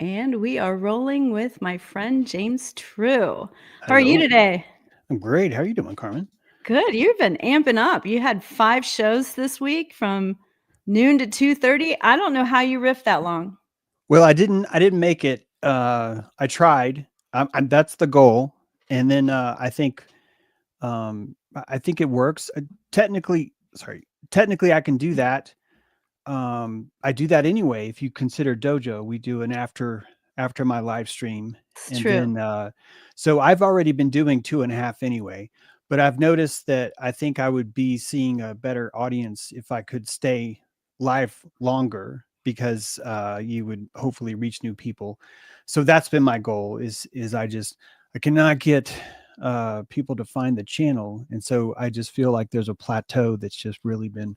And we are rolling with my friend James True. How are you Hello. today? I'm great. How are you doing, Carmen? Good. You've been amping up. You had 5 shows this week from noon to 2:30. I don't know how you riffed that long. Well, I didn't make it. I tried. That's the goal. And then I think it works. Technically I can do that. I do that anyway. If you consider Dojo, we do an after my live stream. It's And true. then, so I've already been doing 2.5 anyway, but I've noticed that I think I would be seeing a better audience if I could stay live longer because you would hopefully reach new people. So that's been my goal is I cannot get people to find the channel. And so I just feel like there's a plateau that's just really been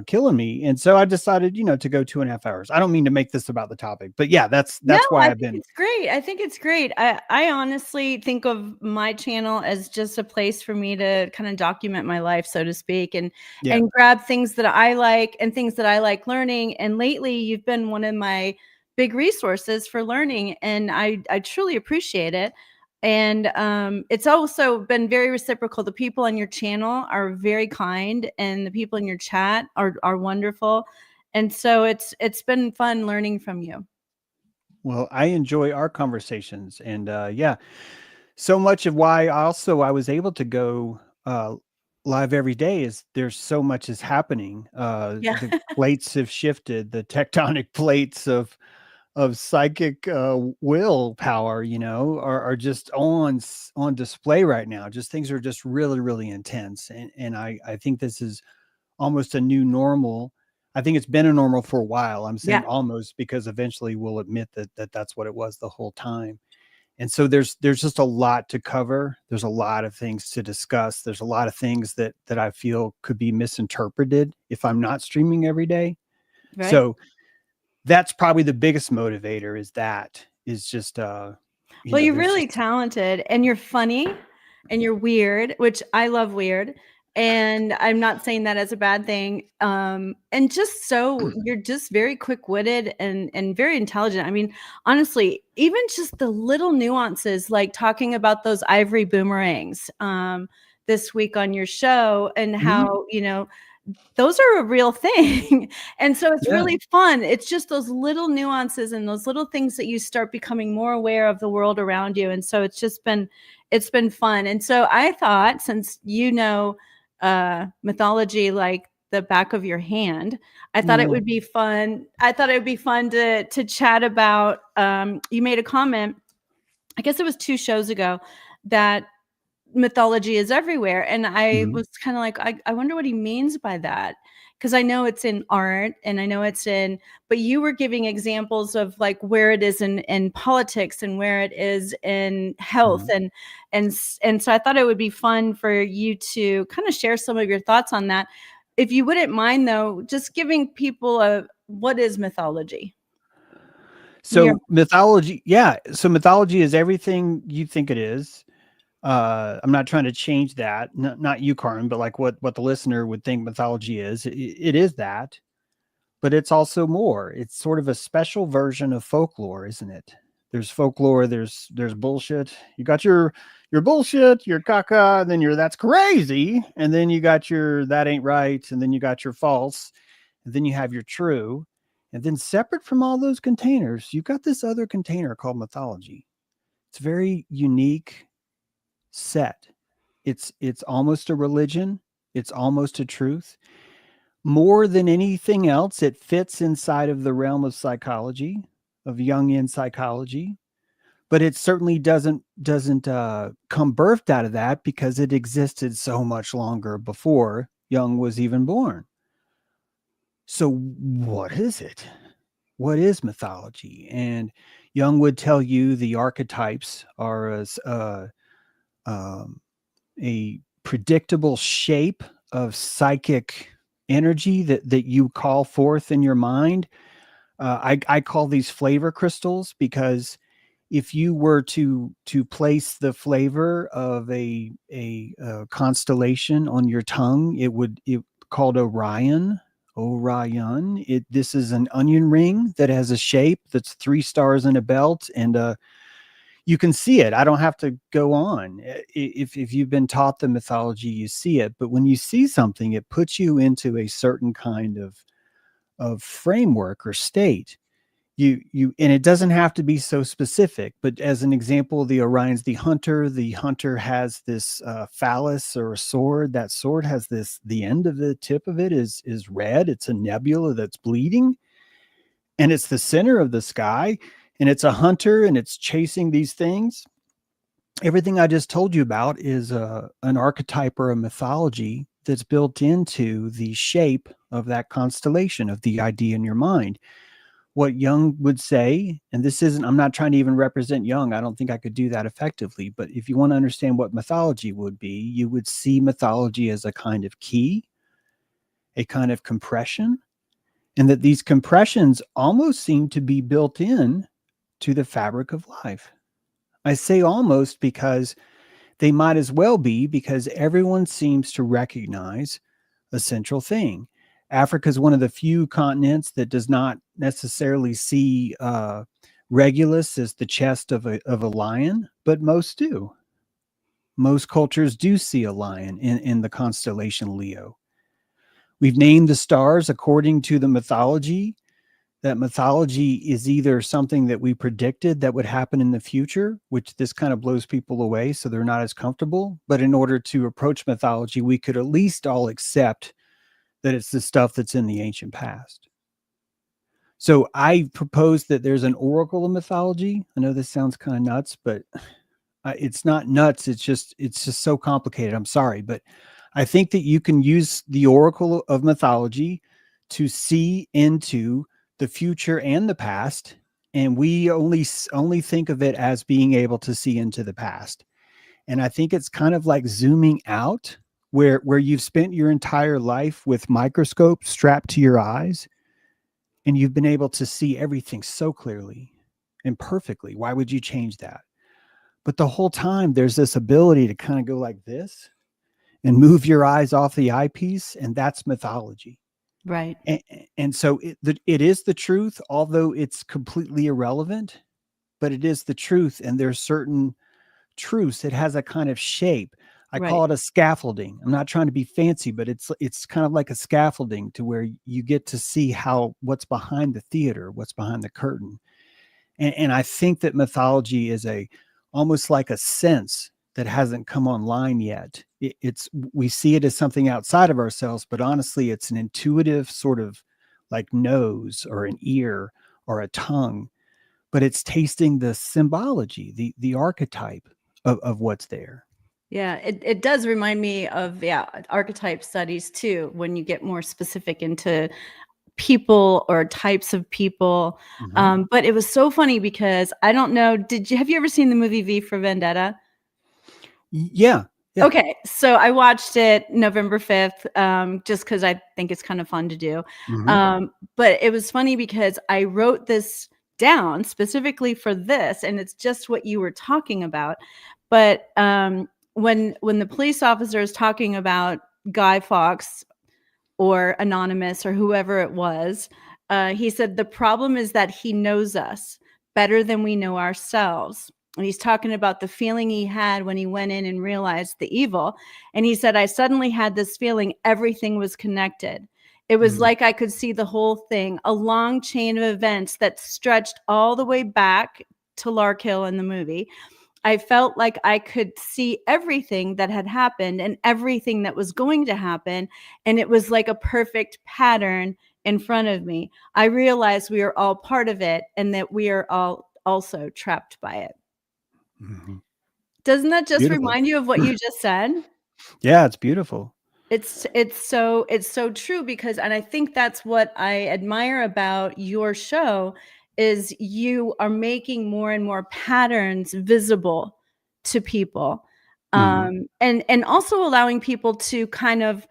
killing me. And so I decided, to go 2.5 hours. I don't mean to make this about the topic, but yeah, No, that's why I I've think been. it's great. I think it's great. I honestly think of my channel as just a place for me to kind of document my life, so to speak, and Yeah. and grab things that I like and things that I like learning. And lately, you've been one of my big resources for learning, and I truly appreciate it. And it's also been very reciprocal. The people on your channel are very kind, and the people in your chat are wonderful. And so it's been fun learning from you. Well, I enjoy our conversations, and yeah, so much of why also I was able to go live every day is there's so much is happening. Yeah. The plates have shifted, the tectonic plates of psychic willpower, are just on display right now. Just things are just really, really intense, and I think this is almost a new normal. I think it's been a normal for a while. I'm saying Yeah. almost because eventually we'll admit that that's what it was the whole time. And so there's just a lot to cover. There's a lot of things to discuss. There's a lot of things that I feel could be misinterpreted if I'm not streaming every day. Right. So that's probably the biggest motivator is just Well, you're there's really just talented and you're funny and you're weird, which I love weird. And I'm not saying that as a bad thing. And just so you're just very quick-witted and very intelligent. I mean, honestly, even just the little nuances, like talking about those ivory boomerangs this week on your show and Mhm. how, those are a real thing. And so it's Yeah. really fun. It's just those little nuances and those little things that you start becoming more aware of the world around you. And so it's been fun. And so I thought, since mythology like the back of your hand, I thought it Yeah. would be fun. I thought it would be fun to chat about you made a comment, I guess it was 2 shows ago, that mythology is everywhere. And I Mhm. was kind of like, I wonder what he means by that. Because I know it's in art and I know it's in, but you were giving examples of like where it is in politics and where it is in health. Mhm. And so I thought it would be fun for you to kind of share some of your thoughts on that. If you wouldn't mind though, just giving people what is mythology? Yeah. So mythology, yeah. So mythology is everything you think it is. I'm not trying to change that. Not you, Carmen, but like what the listener would think mythology is. It is that, but it's also more. It's sort of a special version of folklore, isn't it? There's folklore. There's bullshit. You got your bullshit, your caca, and then your that's crazy, and then you got your that ain't right, and then you got your false, and then you have your true, and then separate from all those containers, you've got this other container called mythology. It's very unique set. It's almost a religion. It's almost a truth. More than anything else, it fits inside of the realm of psychology, of Jungian psychology, but it certainly doesn't come birthed out of that because it existed so much longer before Jung was even born. So what is it? What is mythology? And Jung would tell you the archetypes are um, a predictable shape of psychic energy that you call forth in your mind. I call these flavor crystals because if you were to place the flavor of a constellation on your tongue, it called Orion. Orion. This is an onion ring that has a shape that's 3 stars in a belt, and you can see it. I don't have to go on. If you've been taught the mythology, you see it. But when you see something, it puts you into a certain kind of framework or state. You and it doesn't have to be so specific, but as an example, the Orion's the hunter has this phallus or a sword. That sword has this, the end of the tip of it is red. It's a nebula that's bleeding, and it's the center of the sky, and it's a hunter and it's chasing these things. Everything I just told you about is an archetype or a mythology that's built into the shape of that constellation, of the idea in your mind. What Jung would say, and this isn't, I'm not trying to even represent Jung. I don't think I could do that effectively. But if you want to understand what mythology would be, you would see mythology as a kind of key, a kind of compression, and that these compressions almost seem to be built in to the fabric of life. I say almost because they might as well be, because everyone seems to recognize a central thing. Africa is one of the few continents that does not necessarily see Regulus as the chest of a lion, but most do. Most cultures do see a lion in the constellation Leo. We've named the stars according to the mythology. That mythology is either something that we predicted that would happen in the future, which this kind of blows people away, so they're not as comfortable. But in order to approach mythology, we could at least all accept that it's the stuff that's in the ancient past. So I propose that there's an oracle of mythology. I know this sounds kind of nuts, but it's not nuts. It's just so complicated. I'm sorry, but I think that you can use the oracle of mythology to see into the future and the past, and we only think of it as being able to see into the past. And I think it's kind of like zooming out, where you've spent your entire life with microscope strapped to your eyes, and you've been able to see everything so clearly and perfectly. Why would you change that? But the whole time there's this ability to kind of go like this and move your eyes off the eyepiece, and that's mythology. Right. And so it is the truth, although it's completely irrelevant, but it is the truth. And there's certain truths. It has a kind of shape. I Right. call it a scaffolding. I'm not trying to be fancy, but it's kind of like a scaffolding to where you get to see what's behind the theater, what's behind the curtain. And I think that mythology is almost like a sense that hasn't come online yet. We see it as something outside of ourselves, but honestly, it's an intuitive sort of like nose or an ear or a tongue, but it's tasting the symbology, the archetype of what's there. Yeah, it does remind me of, yeah, archetype studies too, when you get more specific into people or types of people. Mm-hmm. But it was so funny because I don't know, have you ever seen the movie V for Vendetta? Yeah. Yeah. Okay, so I watched it November 5th, just because I think it's kind of fun to do. Mm-hmm. But it was funny because I wrote this down specifically for this, and it's just what you were talking about. But when the police officer is talking about Guy Fawkes or Anonymous or whoever it was, he said, the problem is that he knows us better than we know ourselves. And he's talking about the feeling he had when he went in and realized the evil. And he said, I suddenly had this feeling everything was connected. It was like I could see the whole thing, a long chain of events that stretched all the way back to Larkhill in the movie. I felt like I could see everything that had happened and everything that was going to happen. And it was like a perfect pattern in front of me. I realized we are all part of it and that we are all also trapped by it. Mm-hmm. Doesn't that just Beautiful. remind you of what you just said? Yeah, it's beautiful. It's so true because, and I think that's what I admire about your show, is you are making more and more patterns visible to people, Mm-hmm. and also allowing people to kind of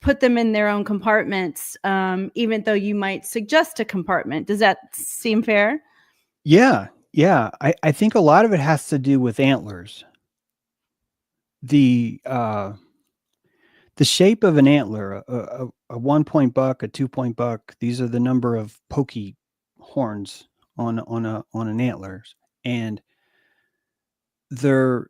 put them in their own compartments, even though you might suggest a compartment. Does that seem fair? Yeah. Yeah. I think a lot of it has to do with antlers. The The shape of an antler, a 1 point buck, a 2 point buck, these are the number of pokey horns on an antlers. And they're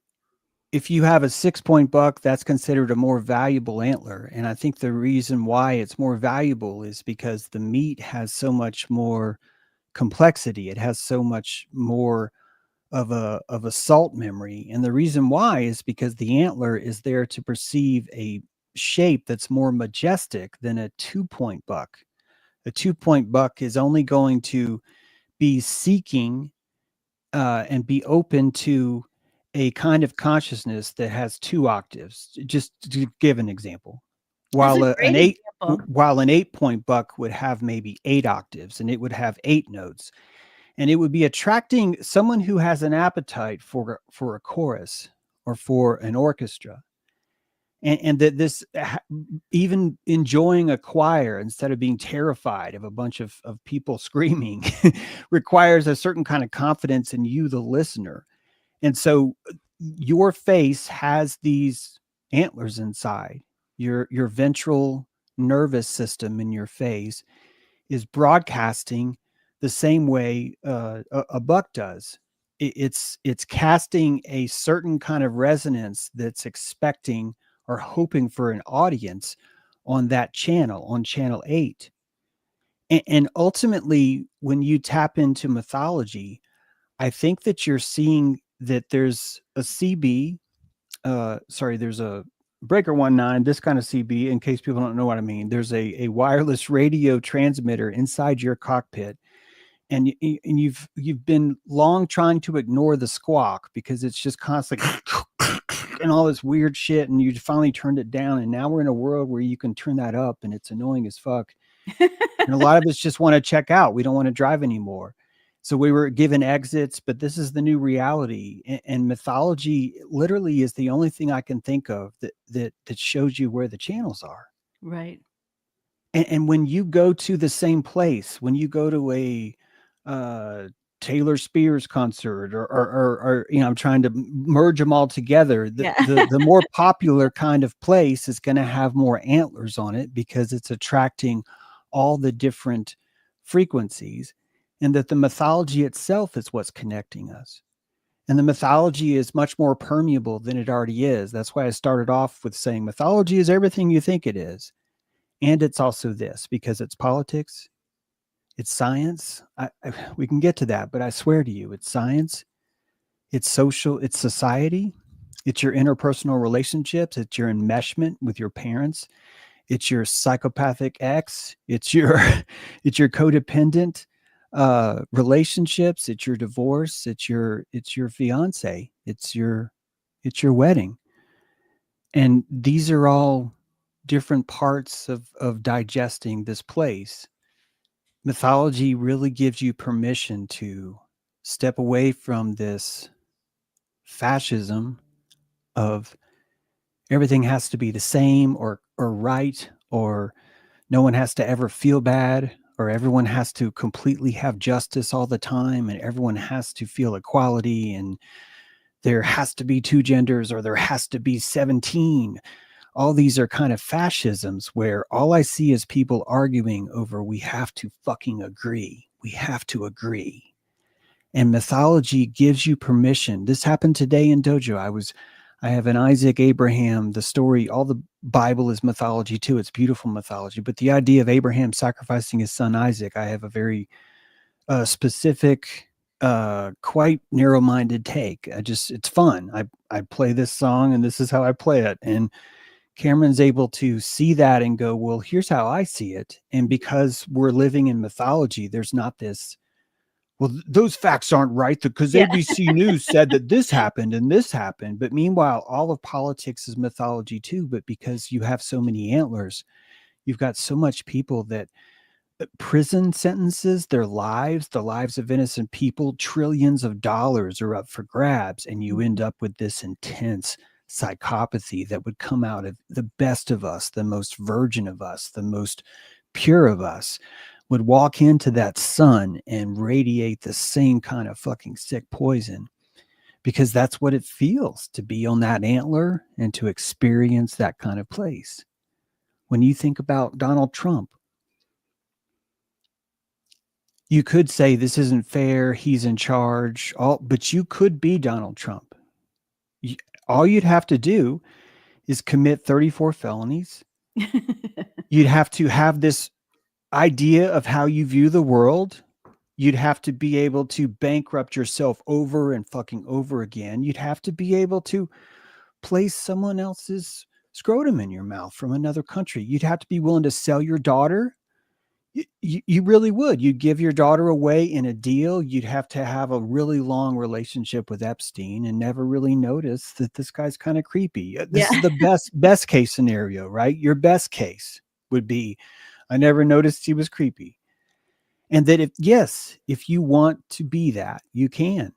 if you have a 6 point buck, that's considered a more valuable antler. And I think the reason why it's more valuable is because the meat has so much more complexity. It has so much more of a salt memory. And the reason why is because the antler is there to perceive a shape that's more majestic than a 2 point buck. A 2 point buck is only going to be seeking and be open to a kind of consciousness that has 2 octaves. Just to give an example, That's a while great example. while an 8 point buck would have maybe 8 octaves and it would have 8 notes, and it would be attracting someone who has an appetite for a chorus or for an orchestra, and that this even enjoying a choir instead of being terrified of a bunch of people screaming requires a certain kind of confidence in you, the listener. And so your face has these antlers inside. Your ventral nervous system in your face is broadcasting the same way a buck does. It's casting a certain kind of resonance that's expecting or hoping for an audience on that channel, on channel 8. And ultimately, when you tap into mythology, I think that you're seeing that there's a CB, there's a breaker 19, this kind of CB, in case people don't know what I mean. There's a wireless radio transmitter inside your cockpit. And you've been long trying to ignore the squawk because it's just constantly and all this weird shit, and you finally turned it down, and now we're in a world where you can turn that up and it's annoying as fuck. And a lot of us just want to check out. We don't want to drive anymore. So we were given exits, but this is the new reality. And mythology literally is the only thing I can think of that shows you where the channels are. Right. And when you go to the same place, when you go to a Taylor Spears concert, or I'm trying to merge them all together. Yeah. The more popular kind of place is going to have more antlers on it because it's attracting all the different frequencies, and that the mythology itself is what's connecting us. And the mythology is much more permeable than it already is. That's why I started off with saying mythology is everything you think it is. And it's also this, because it's politics, it's science. We can get to that, but I swear to you, it's science, it's social, it's society, it's your interpersonal relationships, it's your enmeshment with your parents, it's your psychopathic ex, it's your it's your codependent relationships, it's your divorce, it's your fiance, it's your wedding. And these are all different parts of digesting this place. Mythology really gives you permission to step away from this fascism of everything has to be the same or right, or no one has to ever feel bad, or everyone has to completely have justice all the time, and everyone has to feel equality, and there has to be 2 genders, or there has to be 17. All these are kind of fascisms where all I see is people arguing over, we have to fucking agree. We have to agree. And mythology gives you permission. This happened today in Dojo. I have an Isaac Abraham, the story, all the Bible is mythology too. It's beautiful mythology. But the idea of Abraham sacrificing his son Isaac, I have a very specific, quite narrow-minded take. It's fun. I play this song and this is how I play it. And Cameron's able to see that and go, well, here's how I see it. And because we're living in mythology, there's not this, well, those facts aren't right because Yeah. ABC News said that this happened and this happened. But meanwhile, all of politics is mythology too. But because you have so many antlers, you've got so much people that prison sentences, their lives, the lives of innocent people, trillions of dollars are up for grabs. And you end up with this intense psychopathy that would come out of the best of us, the most virgin of us, the most pure of us, would walk into that sun and radiate the same kind of fucking sick poison, because that's what it feels to be on that antler and to experience that kind of place. When you think about Donald Trump, you could say this isn't fair, he's in charge, but you could be Donald Trump. All you'd have to do is commit 34 felonies. You'd have to have this idea of how you view the world. You'd have to be able to bankrupt yourself over and fucking over again. You'd have to be able to place someone else's scrotum in your mouth from another country. You'd have to be willing to sell your daughter. You really would. You'd give your daughter away in a deal. You'd have to have a really long relationship with Epstein and never really notice that this guy's kind of creepy. This is the best case scenario, right? Your best case would be, I never noticed he was creepy. And that if you want to be that, you can.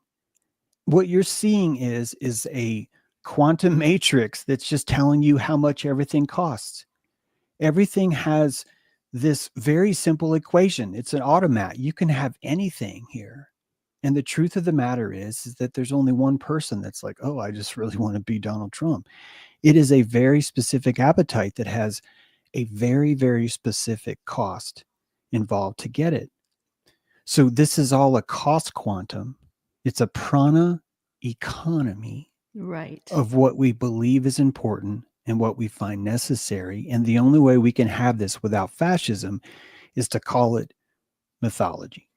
What you're seeing is a quantum matrix that's just telling you how much everything costs. Everything has this very simple equation. It's an automat. You can have anything here. And the truth of the matter is that there's only one person that's like, oh, I just really want to be Donald Trump. It is a very specific appetite that has a very, very specific cost involved to get it. So this is all a cost quantum. It's a prana economy, right, of what we believe is important and what we find necessary. And the only way we can have this without fascism is to call it mythology.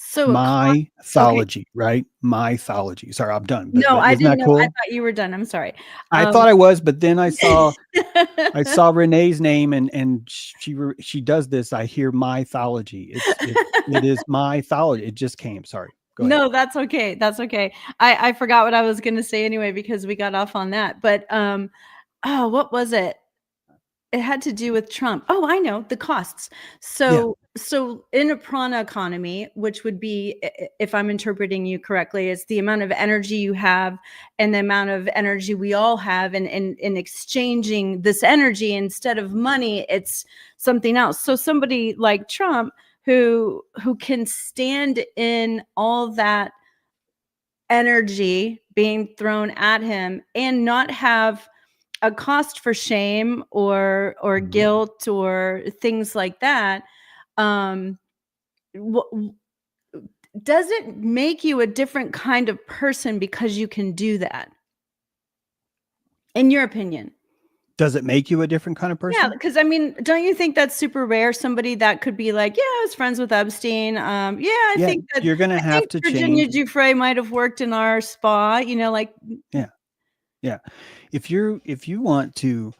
so Mythology, right? Mythology. Sorry, I'm done. But, no, but I isn't didn't that know. I cool? thought you were done. I'm sorry. I thought I was, but then I saw Renee's name, and she does this. I hear mythology. It is mythology. It just came. Sorry. Go ahead. No, that's okay. That's okay. I forgot what I was going to say anyway, because we got off on that. But what was it? It had to do with Trump. Oh, I know, the costs. So in a prana economy, which would be, if I'm interpreting you correctly, it's the amount of energy you have and the amount of energy we all have, and in exchanging this energy, instead of money, it's something else. So somebody like Trump, who can stand in all that energy being thrown at him and not have a cost for shame or guilt or things like that, does it make you a different kind of person because you can do that, in your opinion? Does it make you a different kind of person? Yeah, because I mean, don't you think that's super rare? Somebody that could be like, yeah, I was friends with Epstein. I think that you're going to have to Virginia change. Giuffre might have worked in our spa, like. Yeah. If you want to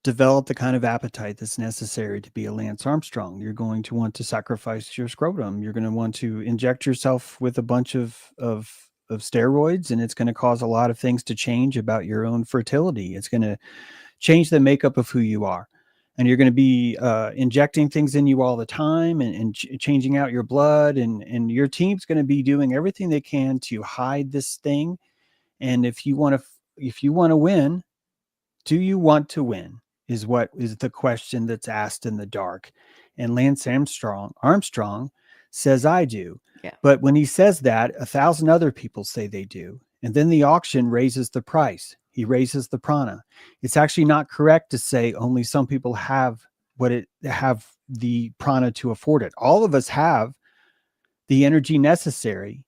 develop the kind of appetite that's necessary to be a Lance Armstrong, you're going to want to sacrifice your scrotum. You're going to want to inject yourself with a bunch of steroids, and it's going to cause a lot of things to change about your own fertility. It's going to change the makeup of who you are. And you're going to be injecting things in you all the time, and changing out your blood, and your team's going to be doing everything they can to hide this thing. And if you want to win, do you want to win? Is the question that's asked in the dark. And Lance Armstrong says, I do. Yeah. But when he says that, 1,000 other people say they do. And then the auction raises the price. He raises the prana. It's actually not correct to say only some people have the prana to afford it. All of us have the energy necessary.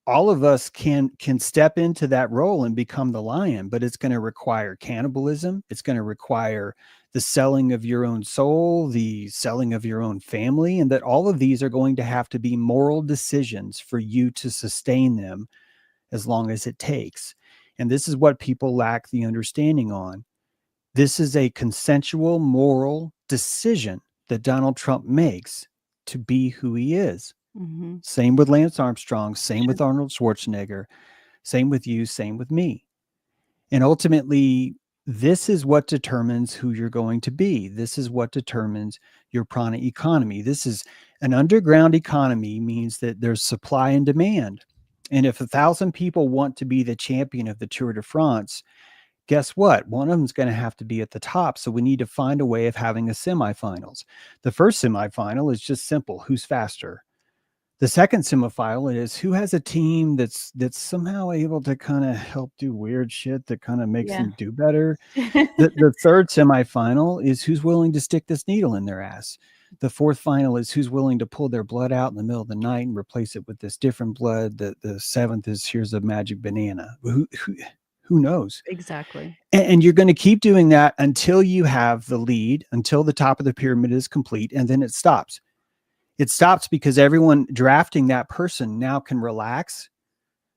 All of us can step into that role and become the lion, but it's going to require cannibalism. It's going to require the selling of your own soul, the selling of your own family, and that all of these are going to have to be moral decisions for you to sustain them as long as it takes. And this is what people lack the understanding on. This is a consensual moral decision that Donald Trump makes to be who he is. Mm-hmm. Same with Lance Armstrong, same with Arnold Schwarzenegger, same with you, same with me. And ultimately, this is what determines who you're going to be. This is what determines your prana economy. This is an underground economy, means that there's supply and demand. And if 1,000 people want to be the champion of the Tour de France, guess what? One of them's going to have to be at the top. So we need to find a way of having a semifinals. The first semifinal is just simple. Who's faster? The second semifinal is who has a team that's somehow able to kind of help do weird shit that kind of makes Yeah. them do better. The third semifinal is who's willing to stick this needle in their ass. The fourth final is who's willing to pull their blood out in the middle of the night and replace it with this different blood. The seventh is here's a magic banana. Who knows? Exactly. And you're going to keep doing that until you have the lead, until the top of the pyramid is complete, and then it stops. It stops because everyone drafting that person now can relax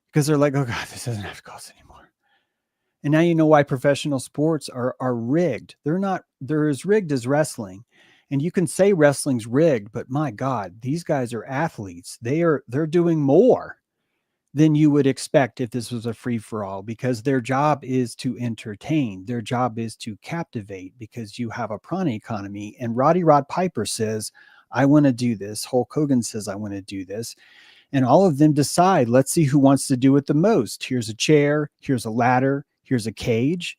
because they're like, oh God, this doesn't have to cost anymore. And now you know why professional sports are rigged. They're as rigged as wrestling. And you can say wrestling's rigged, but my God, these guys are athletes. They're doing more than you would expect if this was a free for all, because their job is to entertain. Their job is to captivate, because you have a prana economy. And Roddy Rod Piper says, I want to do this. Hulk Hogan says, I want to do this. And all of them decide, let's see who wants to do it the most. Here's a chair, here's a ladder, here's a cage,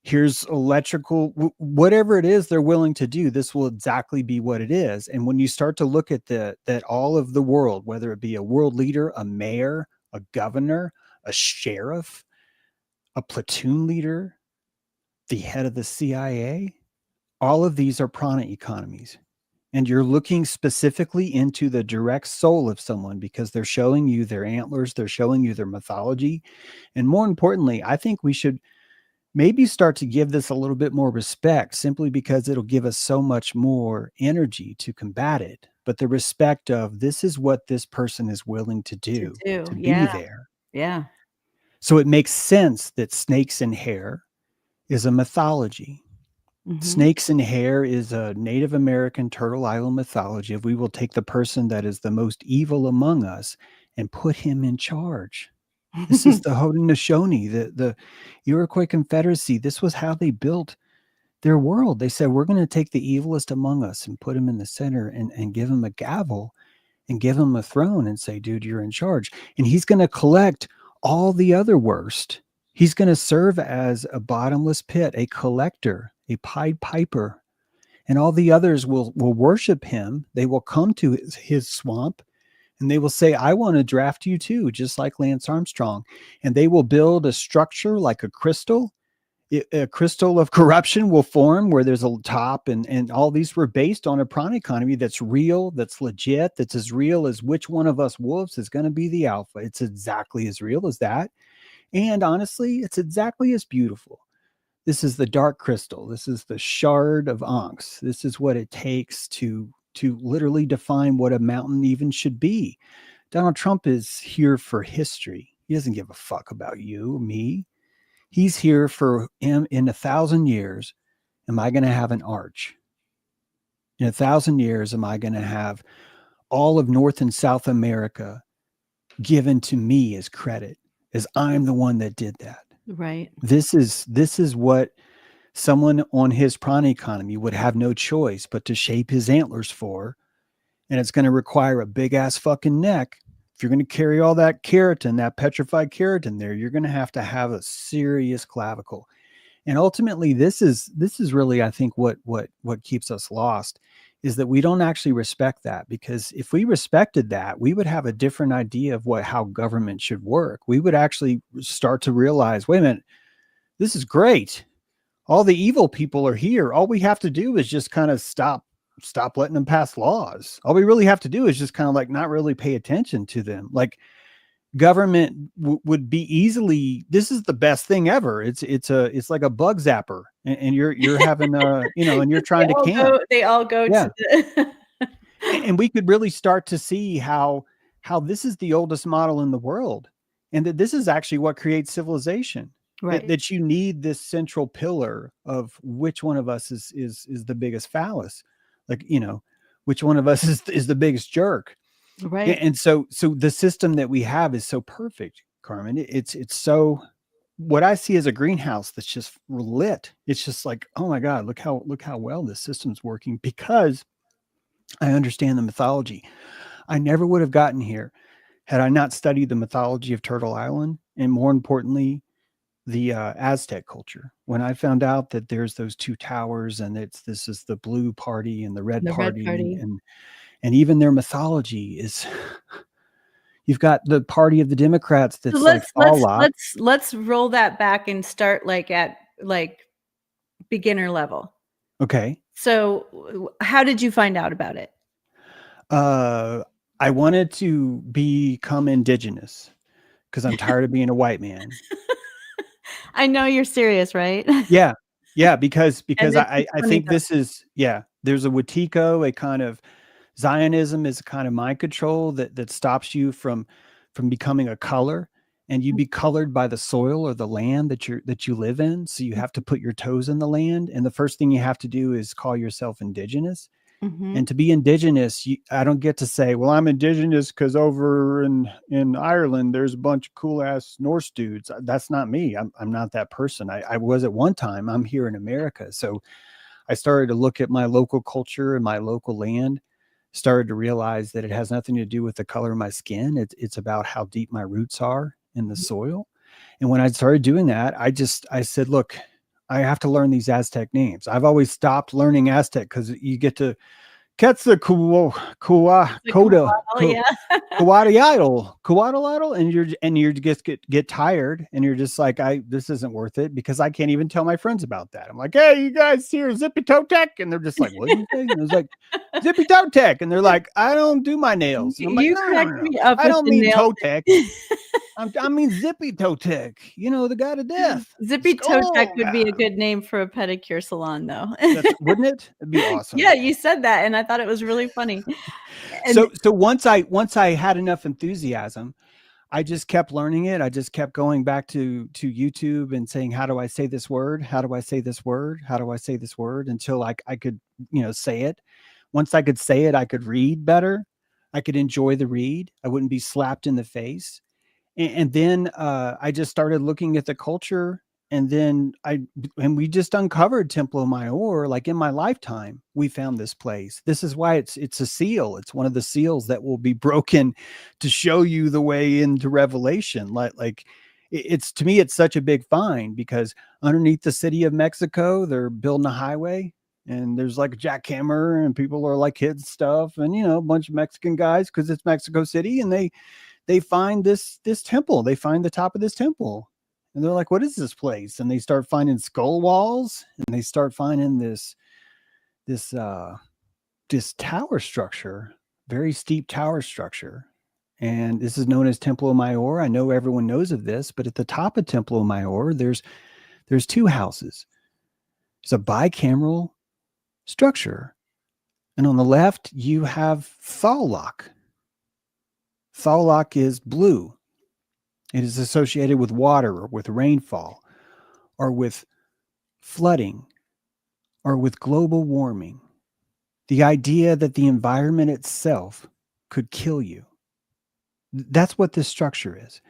here's electrical, whatever it is they're willing to do, this will exactly be what it is. And when you start to look at that all of the world, whether it be a world leader, a mayor, a governor, a sheriff, a platoon leader, the head of the CIA, all of these are prana economies. And you're looking specifically into the direct soul of someone because they're showing you their antlers, they're showing you their mythology. And more importantly, I think we should maybe start to give this a little bit more respect, simply because it'll give us so much more energy to combat it. But the respect of, this is what this person is willing to To do, do. to be Yeah. there. Yeah. So it makes sense that snakes and hair is a mythology. Snakes and hair is a Native American Turtle Island mythology. If we will take the person that is the most evil among us and put him in charge. This is the Haudenosaunee, the Iroquois Confederacy. This was how they built their world. They said, we're going to take the evilest among us and put him in the center and give him a gavel and give him a throne and say, dude, you're in charge. And he's going to collect all the other worst. He's going to serve as a bottomless pit, a collector, a Pied Piper. And all the others will worship him. They will come to his swamp and they will say, I want to draft you too, just like Lance Armstrong. And they will build a structure like a crystal. A crystal of corruption will form where there's a top, and all these were based on a prana economy that's real, that's legit, that's as real as which one of us wolves is going to be the alpha. It's exactly as real as that. And honestly, it's exactly as beautiful. This is the dark crystal. This is the shard of Ankhs. This is what it takes to literally define what a mountain even should be. Donald Trump is here for history. He doesn't give a fuck about you, me. He's here for him. In 1,000 years, am I going to have an arch? In 1,000 years, am I going to have all of North and South America given to me as credit, as I'm the one that did that? Right. This is what someone on his prana economy would have no choice but to shape his antlers for. And it's going to require a big ass fucking neck. If you're going to carry all that keratin, that petrified keratin there, you're going to have a serious clavicle. And ultimately, this is really, I think, what keeps us lost, is that we don't actually respect that. Because if we respected that, we would have a different idea of how government should work. We would actually start to realize, wait a minute, this is great. All the evil people are here. All we have to do is just kind of stop letting them pass laws. All we really have to do is just kind of like not really pay attention to them. Like, government would be easily, this is the best thing ever. It's like a bug zapper, and you're having and you're trying to camp. They all go Yeah. to the And we could really start to see how this is the oldest model in the world, and that this is actually what creates civilization. right. That you need this central pillar of which one of us is the biggest phallus, like, which one of us is the biggest jerk. Right. And so the system that we have is so perfect, Carmen. It's so, what I see as a greenhouse that's just lit. It's just like, oh my God, look how well this system's working, because I understand the mythology. I never would have gotten here had I not studied the mythology of Turtle Island, and more importantly, the Aztec culture. When I found out that there's those two towers, and this is the blue party and the red The red party, party. And even their mythology is, you've got the party of the Democrats So that's like Thalak. let's roll that back and start like at like beginner level. Okay. So how did you find out about it? I wanted to become indigenous because I'm tired of being a white man. I know you're serious, right? Yeah. Yeah. Because And it's I funny think though. this is, yeah, there's a Watiko, a kind of Zionism is a kind of mind control that stops you from becoming a color, and you be colored by the soil or the land that you live in. So you have to put your toes in the land. And the first thing you have to do is call yourself indigenous. Mm-hmm. And to be indigenous, I don't get to say, well, I'm indigenous because over in Ireland, there's a bunch of cool ass Norse dudes. That's not me. I'm not that person. I was at one time. I'm here in America. So I started to look at my local culture and my local land, started to realize that it has nothing to do with the color of my skin. It's about how deep my roots are in the soil. And when I started doing that, I said, look, I have to learn these Aztec names. I've always stopped learning Aztec because you get to The koala, Koda, yeah. Coatl, and you're just get tired, and you're just like, this isn't worth it because I can't even tell my friends about that. I'm like, hey, you guys here, Zippy Toe Tech, and they're just like, what do you say? And I was like, Zippy Toe Tech, and they're like, I don't do my nails, and I'm like, You no, no, cracked no, no, me up I with don't the mean nail toe tech. thing. I mean Zippy Toe Tech, the guy to death. Zippy Toe Tech Skull would be guy. a good name for a pedicure salon, though. Wouldn't it? It'd be awesome. Yeah, you said that, and I thought it was really funny. And So once I had enough enthusiasm, I just kept learning it. I just kept going back to YouTube and saying, how do I say this word? How do I say this word? How do I say this word? Until I could, say it. Once I could say it, I could read better. I could enjoy the read. I wouldn't be slapped in the face. And then I just started looking at the culture, and then we just uncovered Templo Mayor. Like in my lifetime, we found this place. This is why it's a seal. It's one of the seals that will be broken to show you the way into Revelation. Like it's, to me, it's such a big find because underneath the city of Mexico, they're building a highway. And there's like a jackhammer, and people are like hitting stuff, and a bunch of Mexican guys, because it's Mexico City, and they find this temple. They find the top of this temple, and they're like, what is this place? And they start finding skull walls, and they start finding this tower structure, very steep tower structure. And this is known as Templo Mayor. I know everyone knows of this, but at the top of Templo Mayor, there's two houses. It's a bicameral structure. And on the left, you have Thalak. Thalak is blue. It is associated with water, or with rainfall, or with flooding, or with global warming. The idea that the environment itself could kill you. That's what this structure is.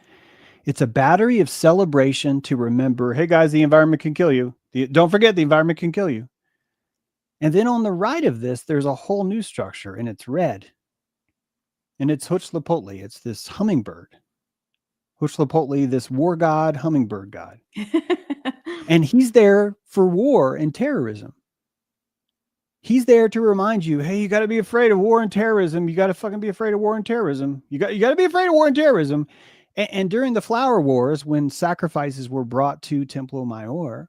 It's a battery of celebration to remember, hey guys, the environment can kill you. Don't forget, the environment can kill you. And then on the right of this, there's a whole new structure, and it's red. And it's Huitzilopochtli. It's this hummingbird. Huitzilopochtli, this war god, hummingbird god. And he's there for war and terrorism. He's there to remind you, hey, you got to be afraid of war and terrorism. You got to fucking be afraid of war and terrorism. You got to be afraid of war and terrorism. And during the Flower Wars, when sacrifices were brought to Templo Mayor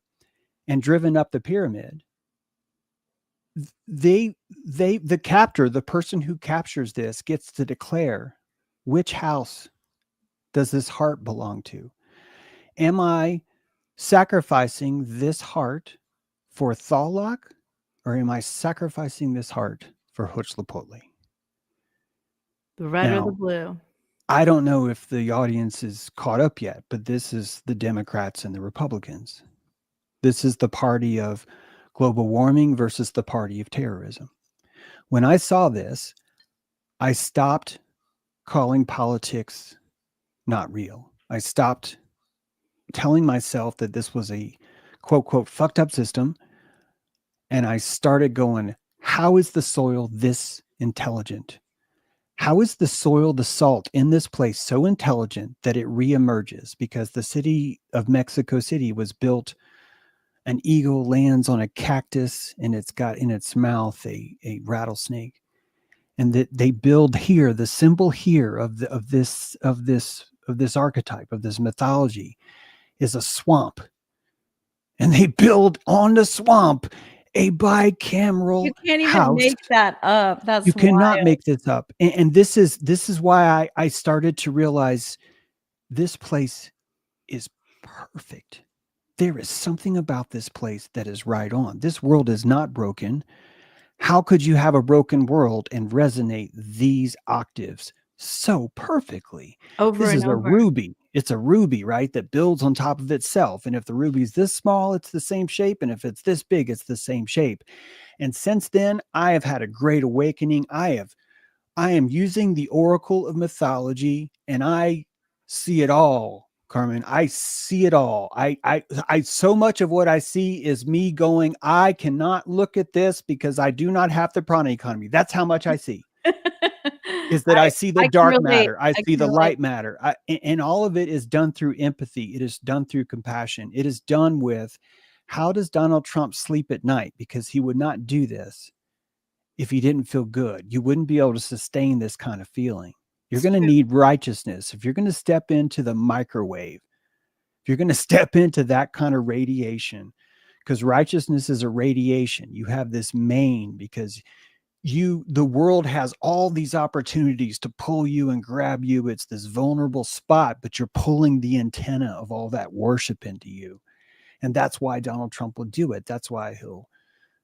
and driven up the pyramid, the captor, the person who captures this, gets to declare, which house does this heart belong to? Am I sacrificing this heart for Thalak, or am I sacrificing this heart for Huitzilopochtli? the red or the Now, blue? I don't know if the audience is caught up yet, but this is the Democrats and the Republicans. This is the party of global warming versus the party of terrorism. When I saw this, I stopped calling politics not real. I stopped telling myself that this was a quote, quote, fucked up system. And I started going, how is the soil this intelligent? How is the soil, the salt in this place so intelligent that it reemerges? Because the city of Mexico City was built, an eagle lands on a cactus, and it's got in its mouth a rattlesnake. and that they build here, the symbol here of this archetype, of this mythology, is a swamp, and they build on the swamp a You bicameral can't even house. make that up. You That's cannot wild. make this up. And this is why I started to realize this place is perfect. There is something about this place that is right on. This world is not broken. How could you have a broken world and resonate these octaves so perfectly? Over This and is a over. ruby. It's a ruby, right? That builds on top of itself. And if the ruby is this small, it's the same shape. And if it's this big, it's the same shape. And since then, I have had a great awakening. I am using the oracle of mythology, and I see it all, Carmen. I see it all. I so much of what I see is me going, I cannot look at this because I do not have the prana economy. That's how much I see. Is that I see the I can dark relate. matter, I I see can the relate. light matter, and all of it is done through empathy. It is done through compassion. It is done with, how does Donald Trump sleep at night? Because he would not do this if he didn't feel good. You wouldn't be able to sustain this kind of feeling. You're It's going to true. need righteousness. If you're going to step into the microwave, if you're going to step into that kind of radiation, because righteousness is a radiation. You have this main because the world has all these opportunities to pull you and grab you. It's this vulnerable spot, but you're pulling the antenna of all that worship into you. And that's why Donald Trump will do it. That's why he'll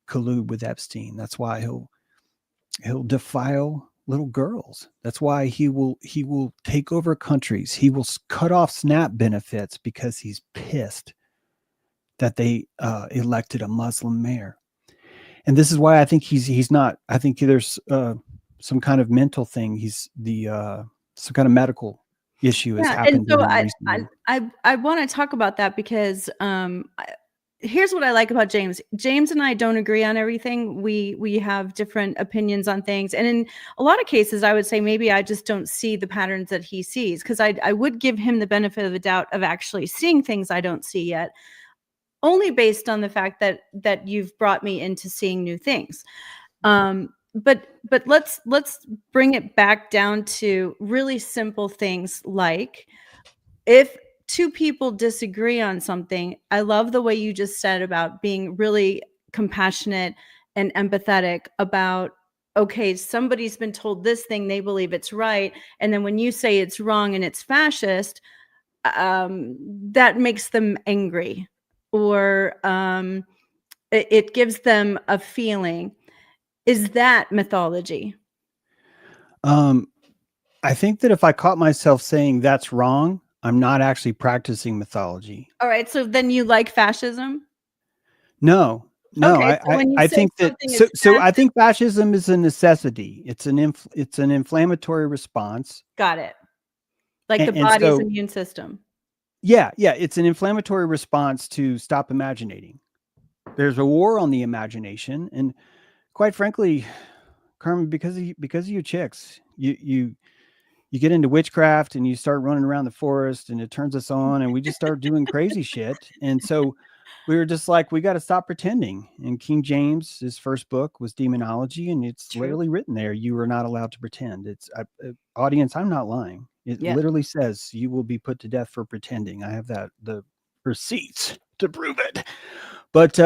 collude with Epstein. That's why he'll defile little girls. That's why he will take over countries. He will cut off SNAP benefits because he's pissed that they elected a Muslim mayor. And this is why I think he's not. I think there's some kind of mental thing. He's some kind of medical issue has Yeah, and happened to so him I recently. I wanna talk about that because, here's what I like about James. James and I don't agree on everything. We have different opinions on things, and in a lot of cases, I would say maybe I just don't see the patterns that he sees, 'cause I would give him the benefit of the doubt of actually seeing things I don't see yet, only based on the fact that you've brought me into seeing new things. But let's bring it back down to really simple things like, if two people disagree on something, I love the way you just said about being really compassionate and empathetic about, okay, somebody's been told this thing, they believe it's right, and then when you say it's wrong and it's fascist, that makes them angry, or it gives them a feeling. Is that mythology? Um, I think that if I caught myself saying that's wrong, I'm not actually practicing mythology. All right, so then you like fascism? No, no, Okay, so when you I say think that something is so I fascist, think fascism is a necessity. It's an inflammatory response. got it. Like the And body's so immune system. yeah, it's an inflammatory response to stop imaginating. There's a war on the imagination, and quite frankly, Carmen, because of you chicks, you get into witchcraft and you start running around the forest and it turns us on and we just start doing crazy shit. And so we were just like, we got to stop pretending. And King James, his first book was Demonology, and it's True. literally written there. You are not allowed to pretend. Audience, I'm not lying. It Yeah. literally says you will be put to death for pretending. I have the receipts to prove it. But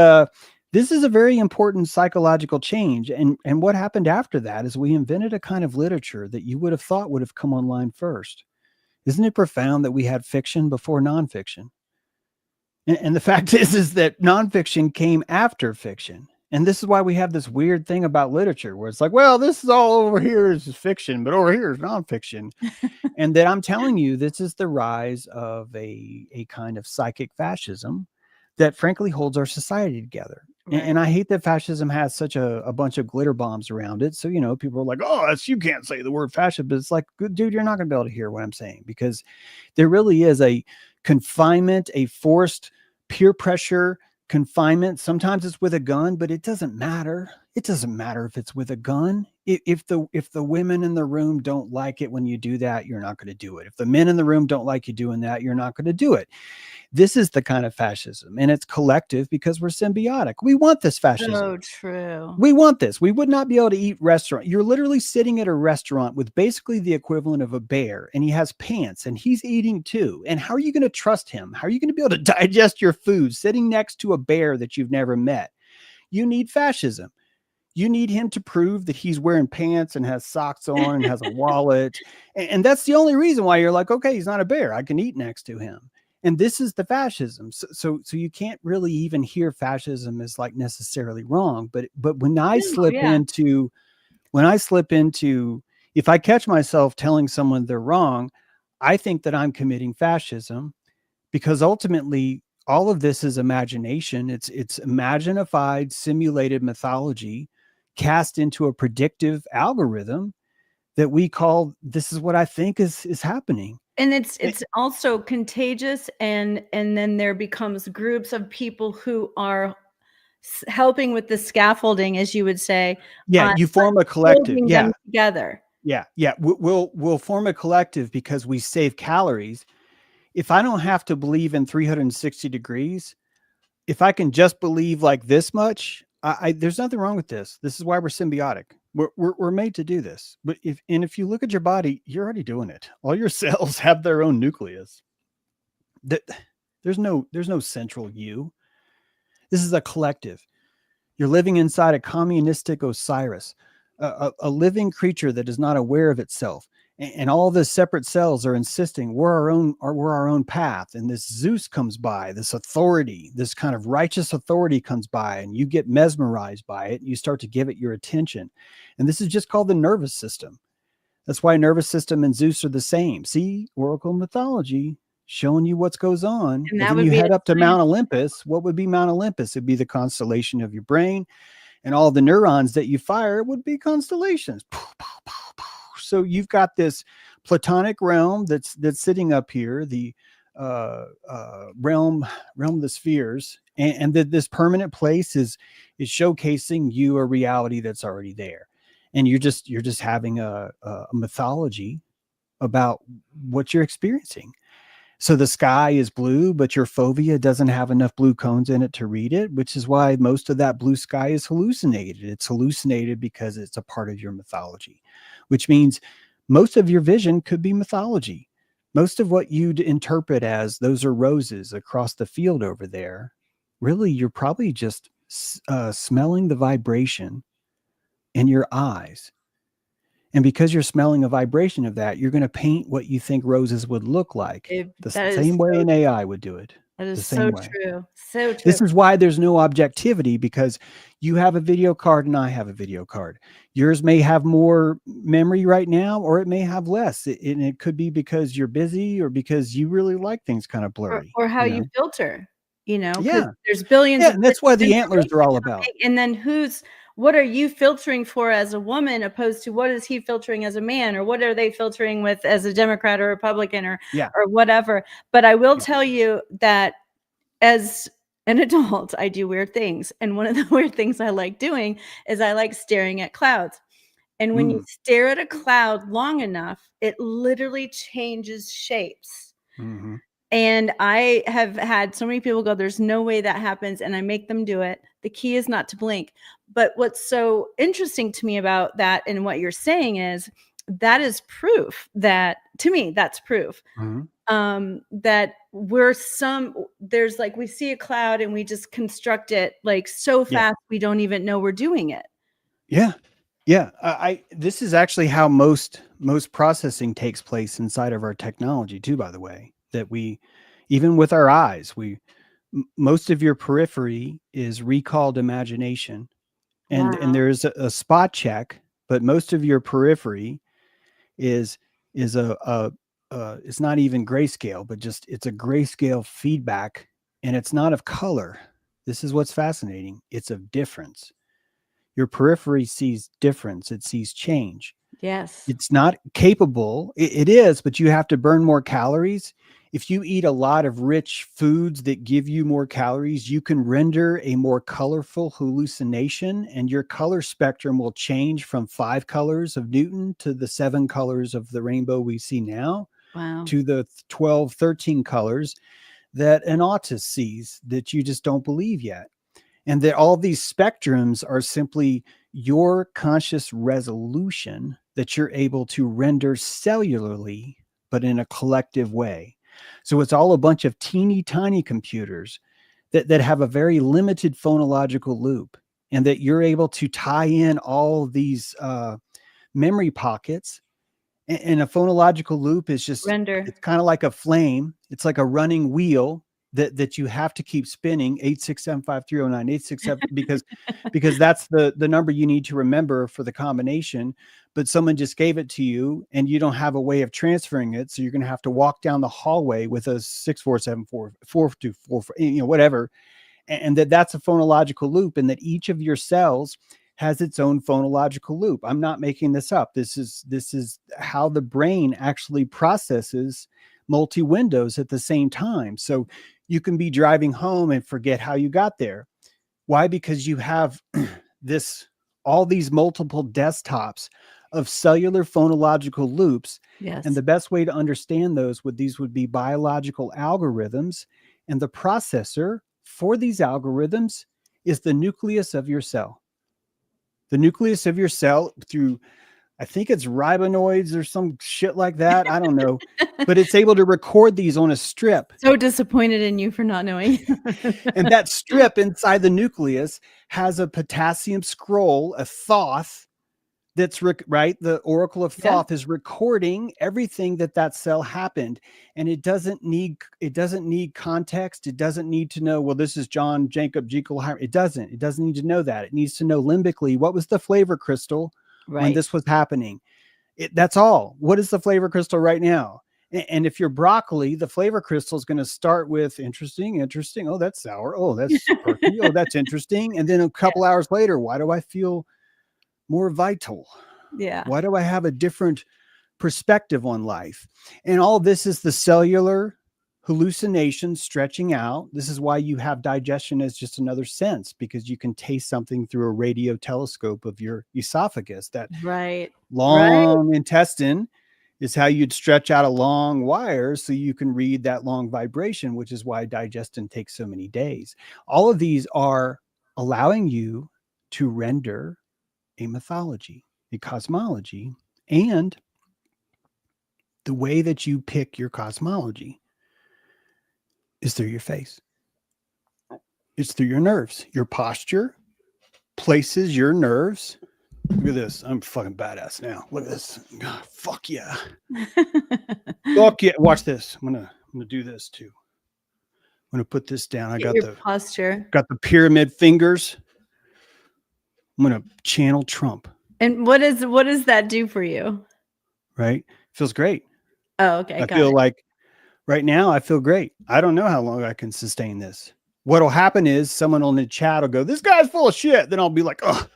this is a very important psychological change. And what happened after that is we invented a kind of literature that you would have thought would have come online first. Isn't it profound that we had fiction before nonfiction? And the fact is that nonfiction came after fiction. And this is why we have this weird thing about literature where it's like, well, this is all over here is fiction, but over here is nonfiction. And that I'm telling you, this is the rise of a kind of psychic fascism that frankly holds our society together. Right. And I hate that fascism has such a bunch of glitter bombs around it. So, people are like, oh, you can't say the word fascist. But it's like, dude, you're not going to be able to hear what I'm saying, because there really is a confinement, a forced peer pressure confinement. Sometimes it's with a gun, but it doesn't matter. It doesn't matter if it's with a gun. if the women in the room don't like it when you do that, you're not going to do it. If the men in the room don't like you doing that, you're not going to do it. This is the kind of fascism, and it's collective because we're symbiotic. We want this fascism. So true. We want this. We would not be able to eat restaurant. You're literally sitting at a restaurant with basically the equivalent of a bear, and he has pants and he's eating too. And how are you going to trust him? How are you going to be able to digest your food sitting next to a bear that you've never met? You need fascism. You need him to prove that he's wearing pants and has socks on and has a wallet. And that's the only reason why you're like, okay, he's not a bear. I can eat next to him. And this is the fascism. So you can't really even hear fascism as like necessarily wrong. But when I slip into, if I catch myself telling someone they're wrong, I think that I'm committing fascism, because ultimately all of this is imagination. It's imaginified, simulated mythology cast into a predictive algorithm that we call, this is what I think is happening. And it's also contagious, and then there becomes groups of people who are helping with the scaffolding, as you would say. Yeah, you form a collective. Yeah, them together. Yeah. We'll form a collective because we save calories. If I don't have to believe in 360 degrees, if I can just believe like this much, there's nothing wrong with this. This is why we're symbiotic. We're made to do this. But if you look at your body, you're already doing it. All your cells have their own nucleus. There's no central you. This is a collective. You're living inside a communistic Osiris, a living creature that is not aware of itself. And all the separate cells are insisting we're our own path. And this Zeus comes by, this authority, this kind of righteous authority comes by, and you get mesmerized by it. And you start to give it your attention. And this is just called the nervous system. That's why nervous system and Zeus are the same. See, Oracle mythology showing you what goes on. And then you head up to Mount Olympus. What would be Mount Olympus? It'd be the constellation of your brain, and all the neurons that you fire would be constellations. So you've got this platonic realm that's sitting up here, the realm of the spheres, and that this permanent place is showcasing you a reality that's already there, and you're just having a mythology about what you're experiencing. So the sky is blue, but your fovea doesn't have enough blue cones in it to read it, which is why most of that blue sky is hallucinated. It's hallucinated because it's a part of your mythology, which means most of your vision could be mythology. Most of what you'd interpret as those are roses across the field over there, really, you're probably just smelling the vibration in your eyes. And because you're smelling a vibration of that, you're going to paint what you think roses would look like. The same way an AI would do it. That is so true. So true. This is why there's no objectivity, because you have a video card and I have a video card. Yours may have more memory right now, or it may have less. And it could be because you're busy or because you really like things kind of blurry. Or how you filter, Yeah. There's billions. Yeah, and that's what the antlers are all about. And then what are you filtering for as a woman, opposed to what is he filtering as a man, or what are they filtering with as a Democrat or Republican or whatever. But I will tell you that as an adult, I do weird things. And one of the weird things I like doing is I like staring at clouds. And when you stare at a cloud long enough, it literally changes shapes. Mm-hmm. And I have had so many people go, there's no way that happens. And I make them do it. The key is not to blink. But what's so interesting to me about that and what you're saying is that is proof that, to me, that's proof that there's like, we see a cloud and we just construct it like so fast we don't even know we're doing it. Yeah. Yeah. This is actually how most processing takes place inside of our technology too, by the way, that we, even with our eyes, most of your periphery is recalled imagination. And there's a spot check, but most of your periphery is it's not even grayscale, but just it's a grayscale feedback, and it's not of color. This is what's fascinating. It's of difference. Your periphery sees difference. It sees change. Yes. It's not capable. It is, but you have to burn more calories If you eat a lot of rich foods that give you more calories, you can render a more colorful hallucination, and your color spectrum will change from 5 colors of Newton to the 7 colors of the rainbow we see now Wow. to the 12, 13 colors that an autist sees that you just don't believe yet. And that all these spectrums are simply your conscious resolution that you're able to render cellularly, but in a collective way. So it's all a bunch of teeny tiny computers that have a very limited phonological loop, and that you're able to tie in all these memory pockets. And a phonological loop is just, Render. it's kind of like a flame. It's like a running wheel that you have to keep spinning, 8675309 867, because that's the number you need to remember for the combination. But someone just gave it to you and you don't have a way of transferring it, so you're going to have to walk down the hallway with a 64744, whatever. And that's a phonological loop, and that each of your cells has its own phonological loop. I'm not making this up. This is how the brain actually processes multi windows at the same time. So you can be driving home and forget how you got there. Why? Because you have all these multiple desktops of cellular phonological loops. Yes. And the best way to understand those would be biological algorithms. And the processor for these algorithms is the nucleus of your cell. The nucleus of your cell, through, I think it's ribonoids or some shit like that. I don't know. But it's able to record these on a strip. So disappointed in you for not knowing. And that strip inside the nucleus has a potassium scroll, a Thoth, that's right. The oracle of Thoth is recording everything that cell happened. And it doesn't need context. It doesn't need to know, well, this is John Jacob Jekyll. It doesn't need to know that. It needs to know limbically, what was the flavor crystal when this was happening? That's all. What is the flavor crystal right now? And if you're broccoli, the flavor crystal is going to start with interesting. Oh, that's sour. Oh, that's perky. Oh, that's interesting. And then a couple hours later, why do I feel more vital? Yeah. Why do I have a different perspective on life? And all this is the cellular hallucination stretching out. This is why you have digestion as just another sense, because you can taste something through a radio telescope of your esophagus. That long intestine is how you'd stretch out a long wire so you can read that long vibration, which is why digestion takes so many days. All of these are allowing you to render a mythology, a cosmology, and the way that you pick your cosmology is through your face. It's through your nerves. Your posture places your nerves. Look at this. I'm fucking badass now. Look at this. God, fuck yeah. Fuck yeah. Watch this. I'm gonna do this too. I'm gonna put this down. I got the posture. Got the pyramid fingers. I'm gonna channel Trump. And what does that do for you? Right? Feels great. Oh, okay. I feel like right now I feel great. I don't know how long I can sustain this. What'll happen is someone on the chat will go, "This guy's full of shit." Then I'll be like, "Ugh."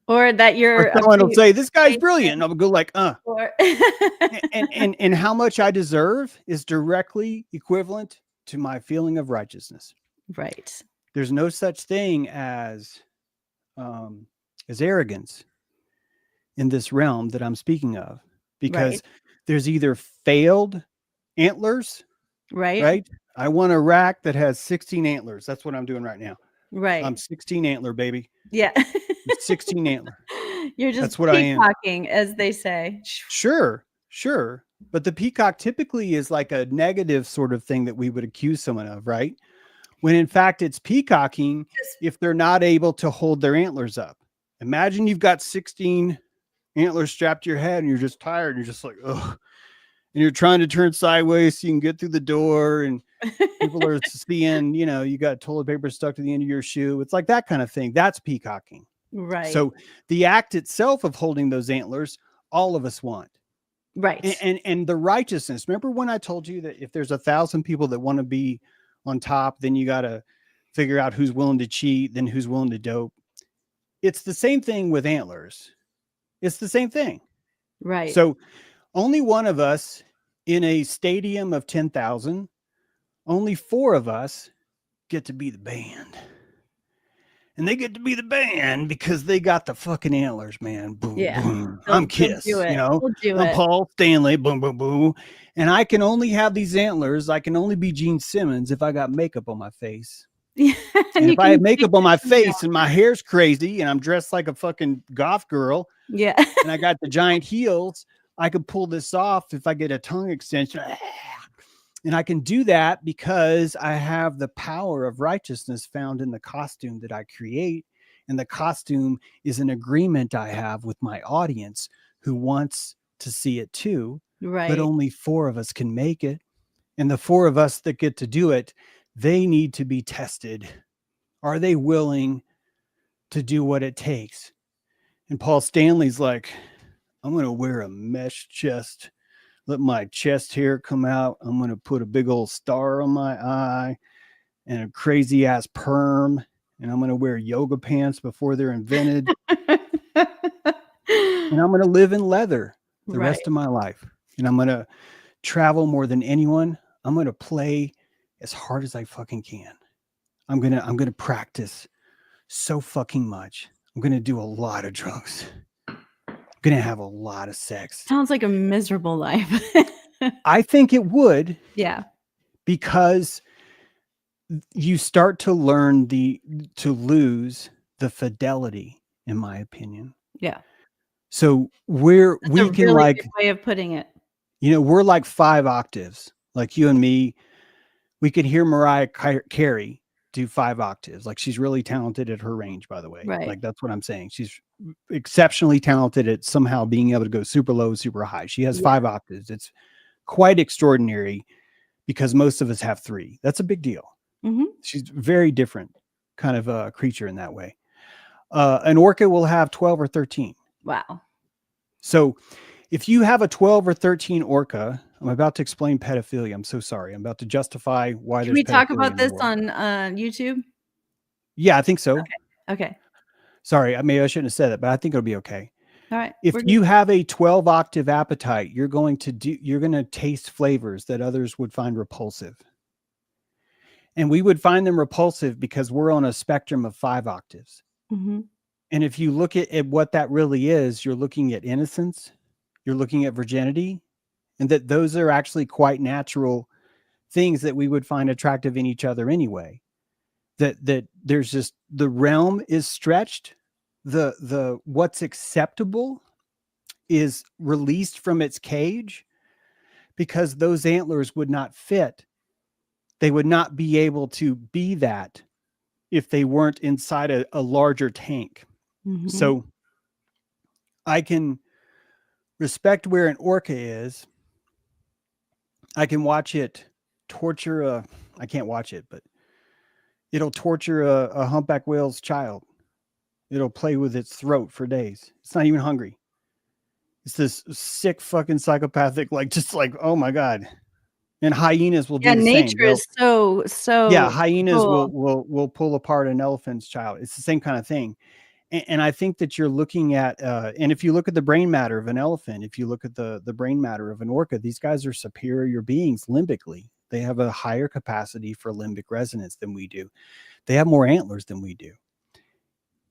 Or that or someone will say, "This guy's brilliant." And I'll go like, Or and how much I deserve is directly equivalent to my feeling of righteousness. Right. There's no such thing as arrogance in this realm that I'm speaking of, because there's either failed antlers, right? I want a rack that has 16 antlers. That's what I'm doing right now. Right. I'm 16 antler, baby. Yeah. 16 antler. You're just That's what I am. peacocking, as they say. Sure. But the peacock typically is like a negative sort of thing that we would accuse someone of, right? When in fact it's peacocking if they're not able to hold their antlers up. Imagine you've got 16 antlers strapped to your head and you're just tired. And you're just like, ugh. And you're trying to turn sideways so you can get through the door, and people are seeing, you got toilet paper stuck to the end of your shoe. It's like that kind of thing. That's peacocking. Right. So the act itself of holding those antlers, all of us want. Right. And the righteousness. Remember when I told you that if there's 1,000 people that want to be on top, then you got to figure out who's willing to cheat, then who's willing to dope. It's the same thing with antlers. It's the same thing. Right. So only one of us in a stadium of 10,000, only 4 of us get to be the band. And they get to be the band because they got the fucking antlers, man. Boom, Yeah. boom. They'll I'm do Kiss, it. They'll do I'm it. Paul Stanley, boom, boom, boom. And I can only have these antlers. I can only be Gene Simmons if I got makeup on my face. Yeah, And and you if I have can change makeup on it my from there. face and my hair's crazy and I'm dressed like a fucking goth girl Yeah. and I got the giant heels, I could pull this off if I get a tongue extension. And I can do that because I have the power of righteousness found in the costume that I create. And the costume is an agreement I have with my audience who wants to see it too. But Right. only 4 of us can make it. And the 4 of us that get to do it, they need to be tested. Are they willing to do what it takes? And Paul Stanley's like, I'm going to wear a mesh chest. Let my chest hair come out. I'm going to put a big old star on my eye and a crazy ass perm. And I'm going to wear yoga pants before they're invented. And I'm going to live in leather the Right. rest of my life. And I'm going to travel more than anyone. I'm going to play as hard as I fucking can. I'm going to practice so fucking much. I'm going to do a lot of drugs. I'm going to have a lot of sex. Sounds like a miserable life. I think it would. Yeah. Because you start to learn to lose the fidelity, in my opinion. Yeah. So That's we a can really like, good way of putting it. we're like 5 octaves, like you and me. We could hear Mariah Carey do 5 octaves. Like she's really talented at her range, by the way. Right. Like that's what I'm saying. She's exceptionally talented at somehow being able to go super low, super high. She has 5 octaves. It's quite extraordinary because most of us have 3. That's a big deal. Mm-hmm. She's very different kind of a creature in that way. An orca will have 12 or 13. Wow. So if you have a 12 or 13 orca, I'm about to explain pedophilia. I'm so sorry. I'm about to justify why Can there's we talk pedophilia about in the this world. on YouTube? Yeah, I think so. Okay. Sorry, maybe I shouldn't have said that, but I think it'll be okay. All right. If you have a 12 octave appetite, you're going to taste flavors that others would find repulsive. And we would find them repulsive because we're on a spectrum of 5 octaves. Mm-hmm. And if you look at what that really is, you're looking at innocence, you're looking at virginity, and that those are actually quite natural things that we would find attractive in each other anyway. That there's just the realm is stretched, the what's acceptable is released from its cage because those antlers would not fit. They would not be able to be that if they weren't inside a larger tank. Mm-hmm. So I can respect where an orca is. I can watch it torture I can't watch it, but it'll torture a humpback whale's child. It'll play with its throat for days. It's not even hungry. It's this sick fucking psychopathic, just like, oh my God. And hyenas will do the same. Nature is so hyenas cool. will pull apart an elephant's child. It's the same kind of thing. And I think that you're looking at, and if you look at the brain matter of an elephant, if you look at the brain matter of an orca, these guys are superior beings limbically. They have a higher capacity for limbic resonance than we do. They have more antlers than we do.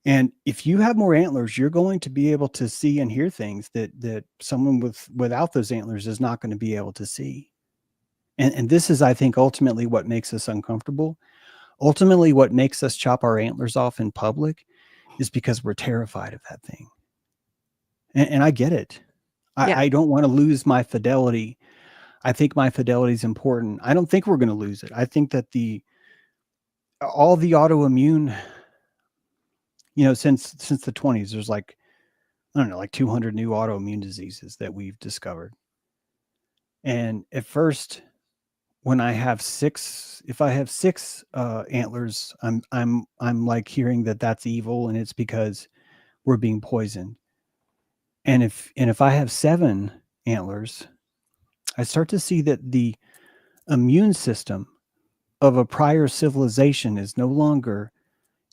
And if you have more antlers, you're going to be able to see and hear things that someone without those antlers is not going to be able to see. And this is, I think, ultimately what makes us uncomfortable. Ultimately, what makes us chop our antlers off in public is because we're terrified of that thing. And I get it. I don't want to lose my fidelity. I think my fidelity is important. I don't think we're going to lose it. I think that all the autoimmune, since the 20s, there's like 200 new autoimmune diseases that we've discovered. And at first, when I have 6, if I have 6 antlers, I'm like hearing that that's evil and it's because we're being poisoned. And if I have 7 antlers, I start to see that the immune system of a prior civilization is no longer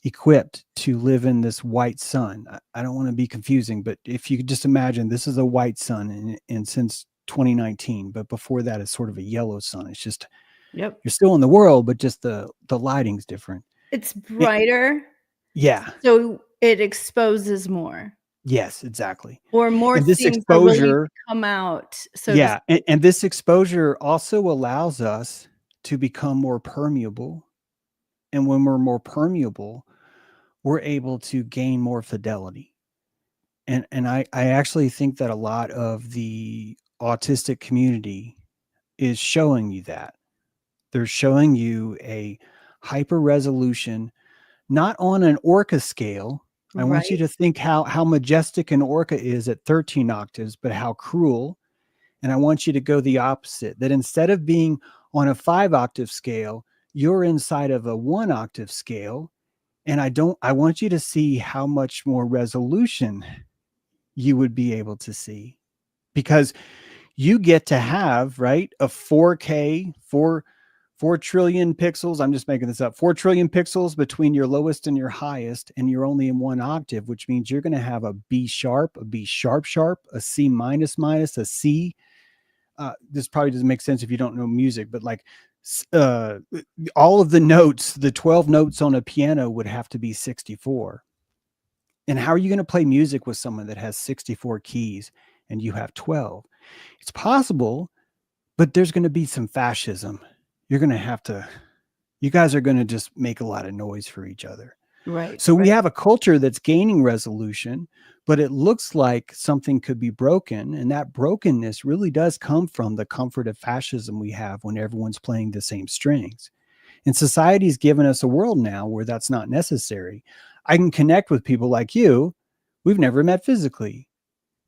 equipped to live in this white sun. I don't want to be confusing, but if you could just imagine, this is a white sun. And since 2019, but before that it's sort of a yellow sun. It's just Yep. you're still in the world, but just the lighting's different. It's And, brighter, yeah. so it exposes more, Yes, exactly. or more And this things are willing to exposure, come out, so to yeah, speak. and this exposure also allows us to become more permeable. And when we're more permeable, we're able to gain more fidelity. And I actually think that a lot of the autistic community is showing you that. They're showing you a hyper resolution, not on an orca scale. I want you Right, to think how majestic an orca is at 13 octaves, but how cruel. And I want you to go the opposite, that instead of being on a 5-octave scale, you're inside of a 1-octave scale. And I want you to see how much more resolution you would be able to see, because you get to have, right, a 4K, 4 trillion pixels. I'm just making this up. 4 trillion pixels between your lowest and your highest, and you're only in 1 octave, which means you're going to have a B sharp, a B sharp sharp, a C minus minus, a C. This probably doesn't make sense if you don't know music, but like uh, all of the notes, the 12 notes on a piano would have to be 64. And how are you going to play music with someone that has 64 keys and you have 12? It's possible, but there's going to be some fascism. You're going to have to, you guys are going to just make a lot of noise for each other. right, So we right, have a culture that's gaining resolution, but it looks like something could be broken. And that brokenness really does come from the comfort of fascism we have when everyone's playing the same strings. And society's given us a world now where that's not necessary. I can connect with people like you. We've never met physically.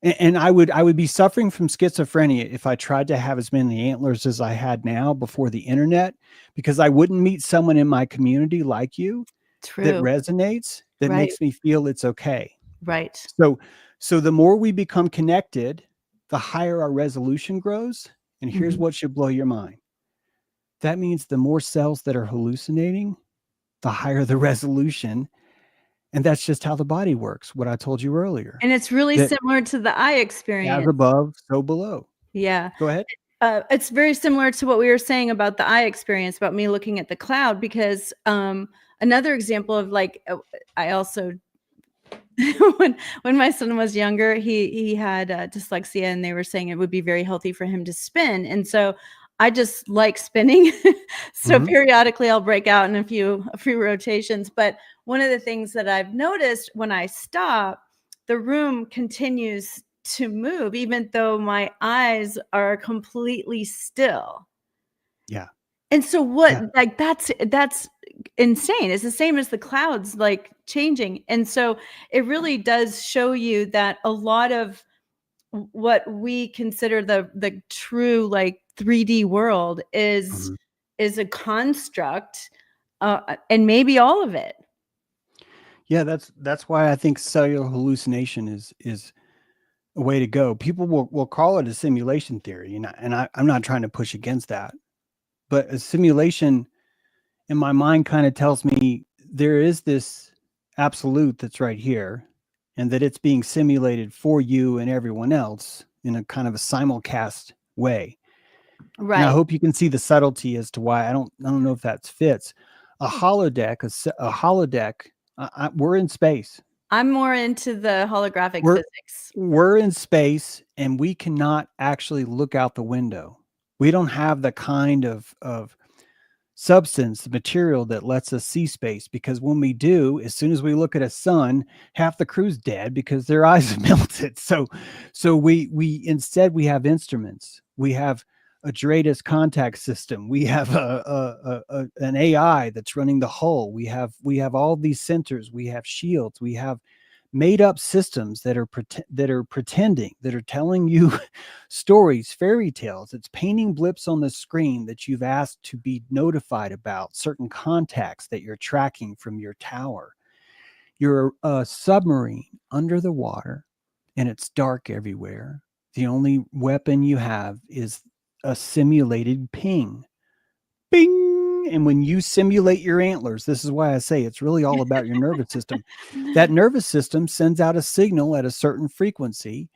And I would be suffering from schizophrenia if I tried to have as many antlers as I had now before the internet, because I wouldn't meet someone in my community like you that true, resonates, that right, makes me feel it's okay. right, So the more we become connected, the higher our resolution grows. And here's mhm. what should blow your mind. That means the more cells that are hallucinating, the higher the resolution. And that's just how the body works. What I told you earlier, And it's really that similar to the eye as experience. above, so below. Yeah. Go ahead. It's very similar to what we were saying about the eye experience, about me looking at the cloud, because another example of like, I also when my son was younger, he had dyslexia, and they were saying it would be very healthy for him to spin, and so I just like spinning. So Mhm. periodically I'll break out in a few rotations. But one of the things that I've noticed, when I stop, the room continues to move, even though my eyes are completely still. Yeah. And so Yeah. like that's insane. It's the same as the clouds like changing. And so it really does show you that a lot of what we consider the true like 3D world Mhm. is a construct, and maybe all of it. Yeah, that's why I think cellular hallucination is a way to go. People will call it a simulation theory, I'm not trying to push against that. But a simulation in my mind kind of tells me there is this absolute that's right here, and that it's being simulated for you and everyone else in a kind of a simulcast way. And I Right. hope you can see the subtlety as to why I don't know if that fits. A holodeck, a holodeck. We're in space. I'm more into the holographic We're physics. we're in space, and we cannot actually look out the window. We don't have the kind of substance, the material that lets us see space, because when we do, as soon as we look at a sun, half the crew's dead because their eyes have melted. So we instead we have instruments. We have a Dratus contact system. We have an AI that's running the hull. We have all these sensors. We have shields. We have made up systems that are pretending, that are telling you stories, fairy tales. It's painting blips on the screen that you've asked to be notified about certain contacts that you're tracking from your tower. You're a submarine under the water, and it's dark everywhere. The only weapon you have is a simulated ping. Bing. And when you simulate your antlers, this is why I say it's really all about your nervous system. That nervous system sends out a signal at a certain frequency,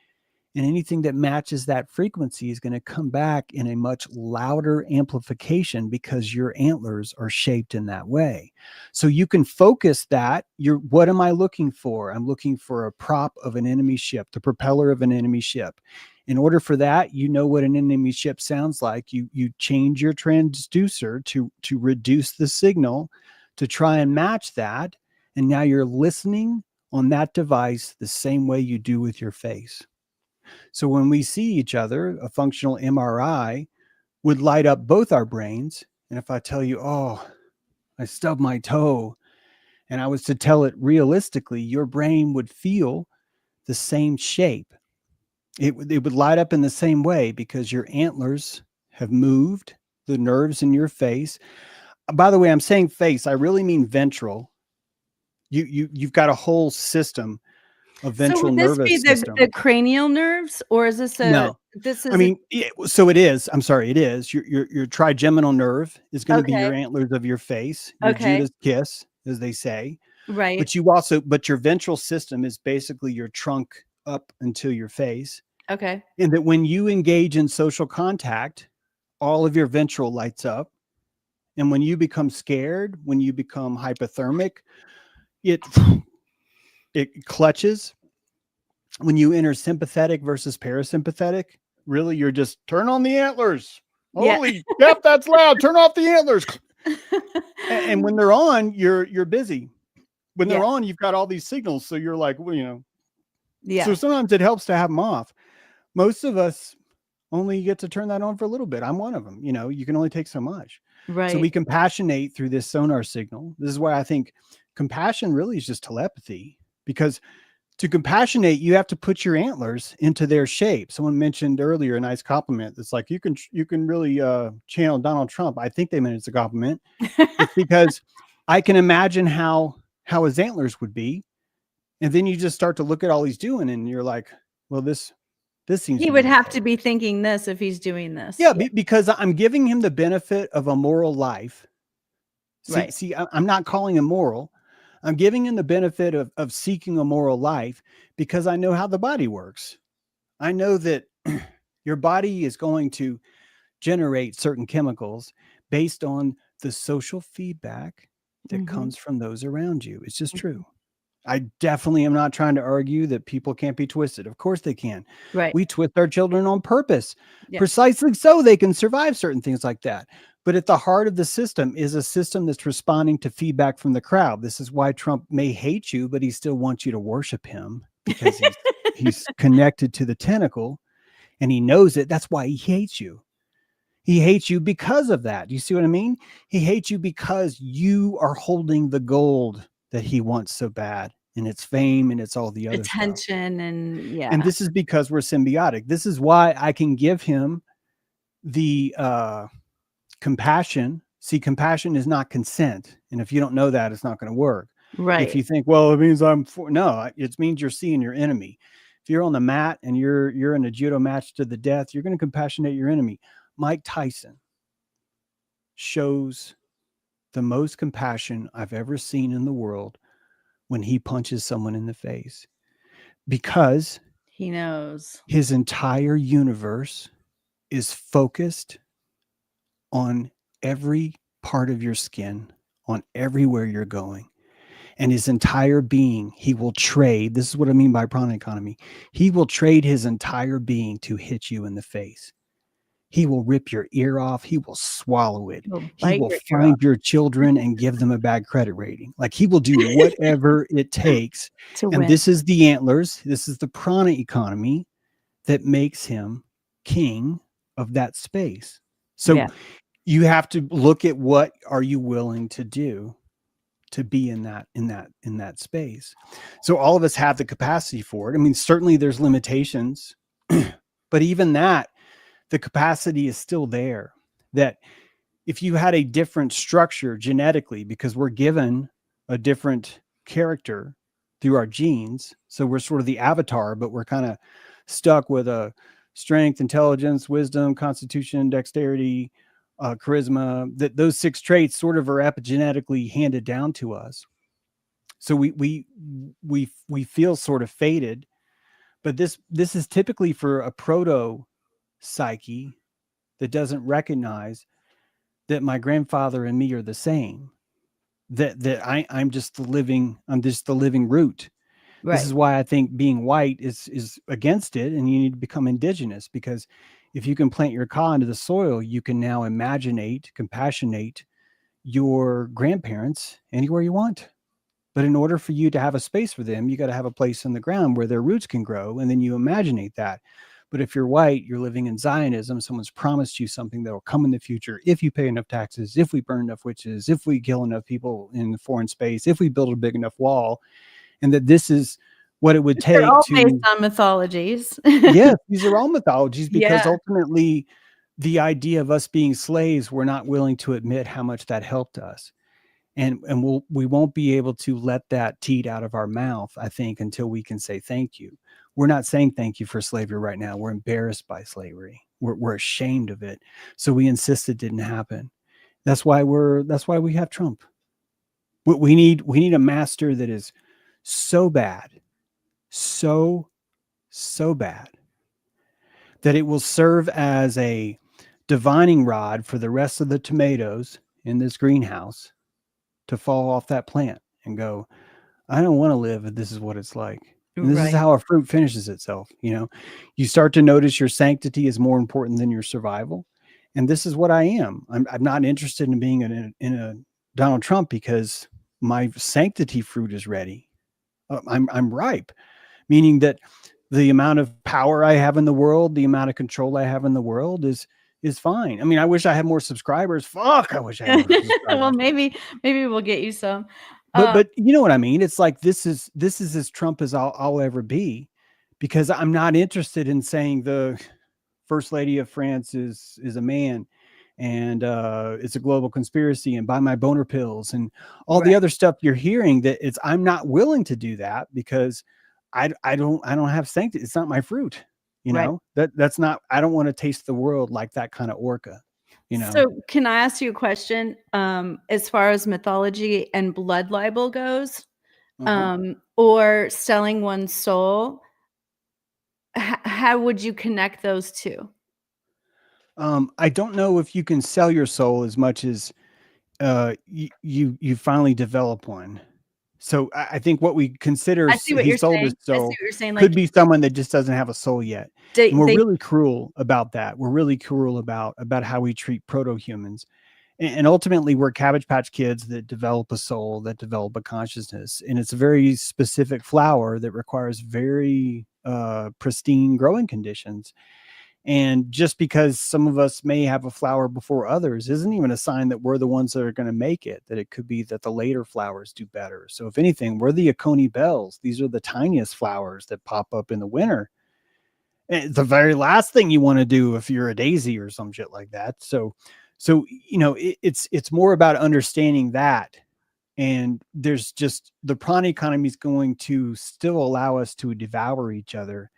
And anything that matches that frequency is going to come back in a much louder amplification because your antlers are shaped in that way. So you can focus that. What am I looking for? I'm looking for a prop of an enemy ship, the propeller of an enemy ship. In order for that, you know what an enemy ship sounds like. You change your transducer to reduce the signal to try and match that. And now you're listening on that device the same way you do with your face. So when we see each other, a functional MRI would light up both our brains. And if I tell you, oh, I stubbed my toe, and I was to tell it realistically, your brain would feel the same shape. It would light up in the same way because your antlers have moved the nerves in your face. By the way, I'm saying face, I really mean ventral. You've got a whole system of So ventral would this be nervous the system. cranial nerves, or is this No, this I is mean, so it is. I'm sorry, it is. Your trigeminal nerve is going to be your okay, antlers of your face, your okay, Judas kiss, as they say. right, But your ventral system is basically your trunk up until your face. okay. And that when you engage in social contact, all of your ventral lights up. And when you become scared, when you become hypothermic, it it clutches. When you enter sympathetic versus parasympathetic, really you're just turn on the antlers. Yeah. Holy yep, that's loud. Turn off the antlers. And when they're on, you're busy. When Yeah, they're on, you've got all these signals. So you're like, well, so yeah, sometimes it helps to have them off. Most of us only get to turn that on for a little bit. I'm one of them. You can only take so much. So right. we compassionate through this sonar signal. This is why I think compassion really is just telepathy, because to compassionate, you have to put your antlers into their shape. Someone mentioned earlier a nice compliment. It's like you can really channel Donald Trump. I think they meant it's a compliment. It's because I can imagine how his antlers would be, and then you just start to look at all he's doing, and you're like, well, this seems He to be would the have to case. be thinking this if he's doing this. Yeah, Yeah, because I'm giving him the benefit of a moral life. right. I'm not calling him moral. I'm giving him the benefit of seeking a moral life because I know how the body works. I know that your body is going to generate certain chemicals based on the social feedback that Mhm, comes from those around you. It's just mhm. true. I definitely am not trying to argue that people can't be twisted. Of course they can. Right. We twist our children on purpose, Yeah. precisely so they can survive certain things like that. But at the heart of the system is a system that's responding to feedback from the crowd. This is why Trump may hate you, but he still wants you to worship him because he's connected to the tentacle and he knows it. That's why he hates you. He hates you because of that. You see what I mean? He hates you because you are holding the gold that he wants so bad, and it's fame and it's all the other stuff. Attention and And yeah. this is because we're symbiotic. This is why I can give him the compassion. See, compassion is not consent. And if you don't know that, it's not going to work. If Right. you think, well, it means no, it means you're seeing your enemy. If you're on the mat and you're in a judo match to the death, you're going to compassionate your enemy. Mike Tyson shows the most compassion I've ever seen in the world when he punches someone in the face because He knows. his entire universe is focused on every part of your skin, on everywhere you're going. And his entire being, he will trade. This is what I mean by prana economy. He will trade his entire being to hit you in the face. He will rip your ear off. He will swallow it. He'll He bite will your ear off find your children and give them a bad credit rating. Like he will do whatever it takes. to And win. this is the antlers. This is the prana economy that makes him king of that space. So Yeah. you have to look at what are you willing to do to be in that space. So all of us have the capacity for it. I mean, certainly there's limitations, but even that, the capacity is still there. That if you had a different structure genetically, because we're given a different character through our genes, so we're sort of the avatar, but we're kind of stuck with a strength, intelligence, wisdom, constitution, dexterity, charisma. That those 6 traits sort of are epigenetically handed down to us. So we feel sort of fated, But this is typically for a proto psyche that doesn't recognize that my grandfather and me are the same. I'm just the living root. This Right. is why I think being white is against it, and you need to become indigenous, because if you can plant your ka into the soil, you can now imaginate, compassionate your grandparents anywhere you want. But in order for you to have a space for them, you got to have a place in the ground where their roots can grow, and then you imaginate that. But if you're white, you're living in Zionism. Someone's promised you something that will come in the future if you pay enough taxes, if we burn enough witches, if we kill enough people in foreign space, if we build a big enough wall, and that this is what it would They're take all based to. on mythologies. Yes, these are all mythologies, because Yeah. ultimately the idea of us being slaves, we're not willing to admit how much that helped us. And we won't be able to let that teat out of our mouth, I think, until we can say thank you. We're not saying thank you for slavery right now. We're embarrassed by slavery. We're ashamed of it. So we insist it didn't happen. That's why we have Trump. We need a master that is so bad, so so bad, that it will serve as a divining rod for the rest of the tomatoes in this greenhouse to fall off that plant and go, I don't want to live if this is what it's like. And this is Right. how a fruit finishes itself. You start to notice your sanctity is more important than your survival. And this is what I am. I'm not interested in being in a Donald Trump, because my sanctity fruit is ready. I'm ripe, meaning that the amount of power I have in the world, the amount of control I have in the world is fine. I mean, I wish I had more subscribers. Fuck, I wish I had more Well, subscribers. maybe we'll get you some. But Um, but you know what I mean? It's like this is as Trump as I'll ever be, because I'm not interested in saying the first lady of France is a man, and it's a global conspiracy, and buy my boner pills and all the right. other stuff you're hearing. That it's I'm not willing to do that, because I don't have sanctity. It's not my fruit. Right. That's not. I don't want to taste the world like that kind of orca. You know. So, can I ask you a question? As far as mythology and blood libel goes, Uh-huh. or selling one's soul, how would you connect those two? I don't know if you can sell your soul as much as you finally develop one. So I think what we consider I see what he you're sold his saying. I see soul what you're saying. could Like be someone that just doesn't have a soul yet. And we're they really cruel about that. We're really cruel about how we treat proto-humans. And ultimately we're Cabbage Patch Kids that develop a soul, that develop a consciousness. And it's a very specific flower that requires very pristine growing conditions. And just because some of us may have a flower before others isn't even a sign that we're the ones that are going to make it, that it could be that the later flowers do better. So if anything, we're the Oconee bells. These are the tiniest flowers that pop up in the winter. And it's the very last thing you want to do if you're a daisy or some shit like that. So it's more about understanding that. And there's just the prawn economy is going to still allow us to devour each other.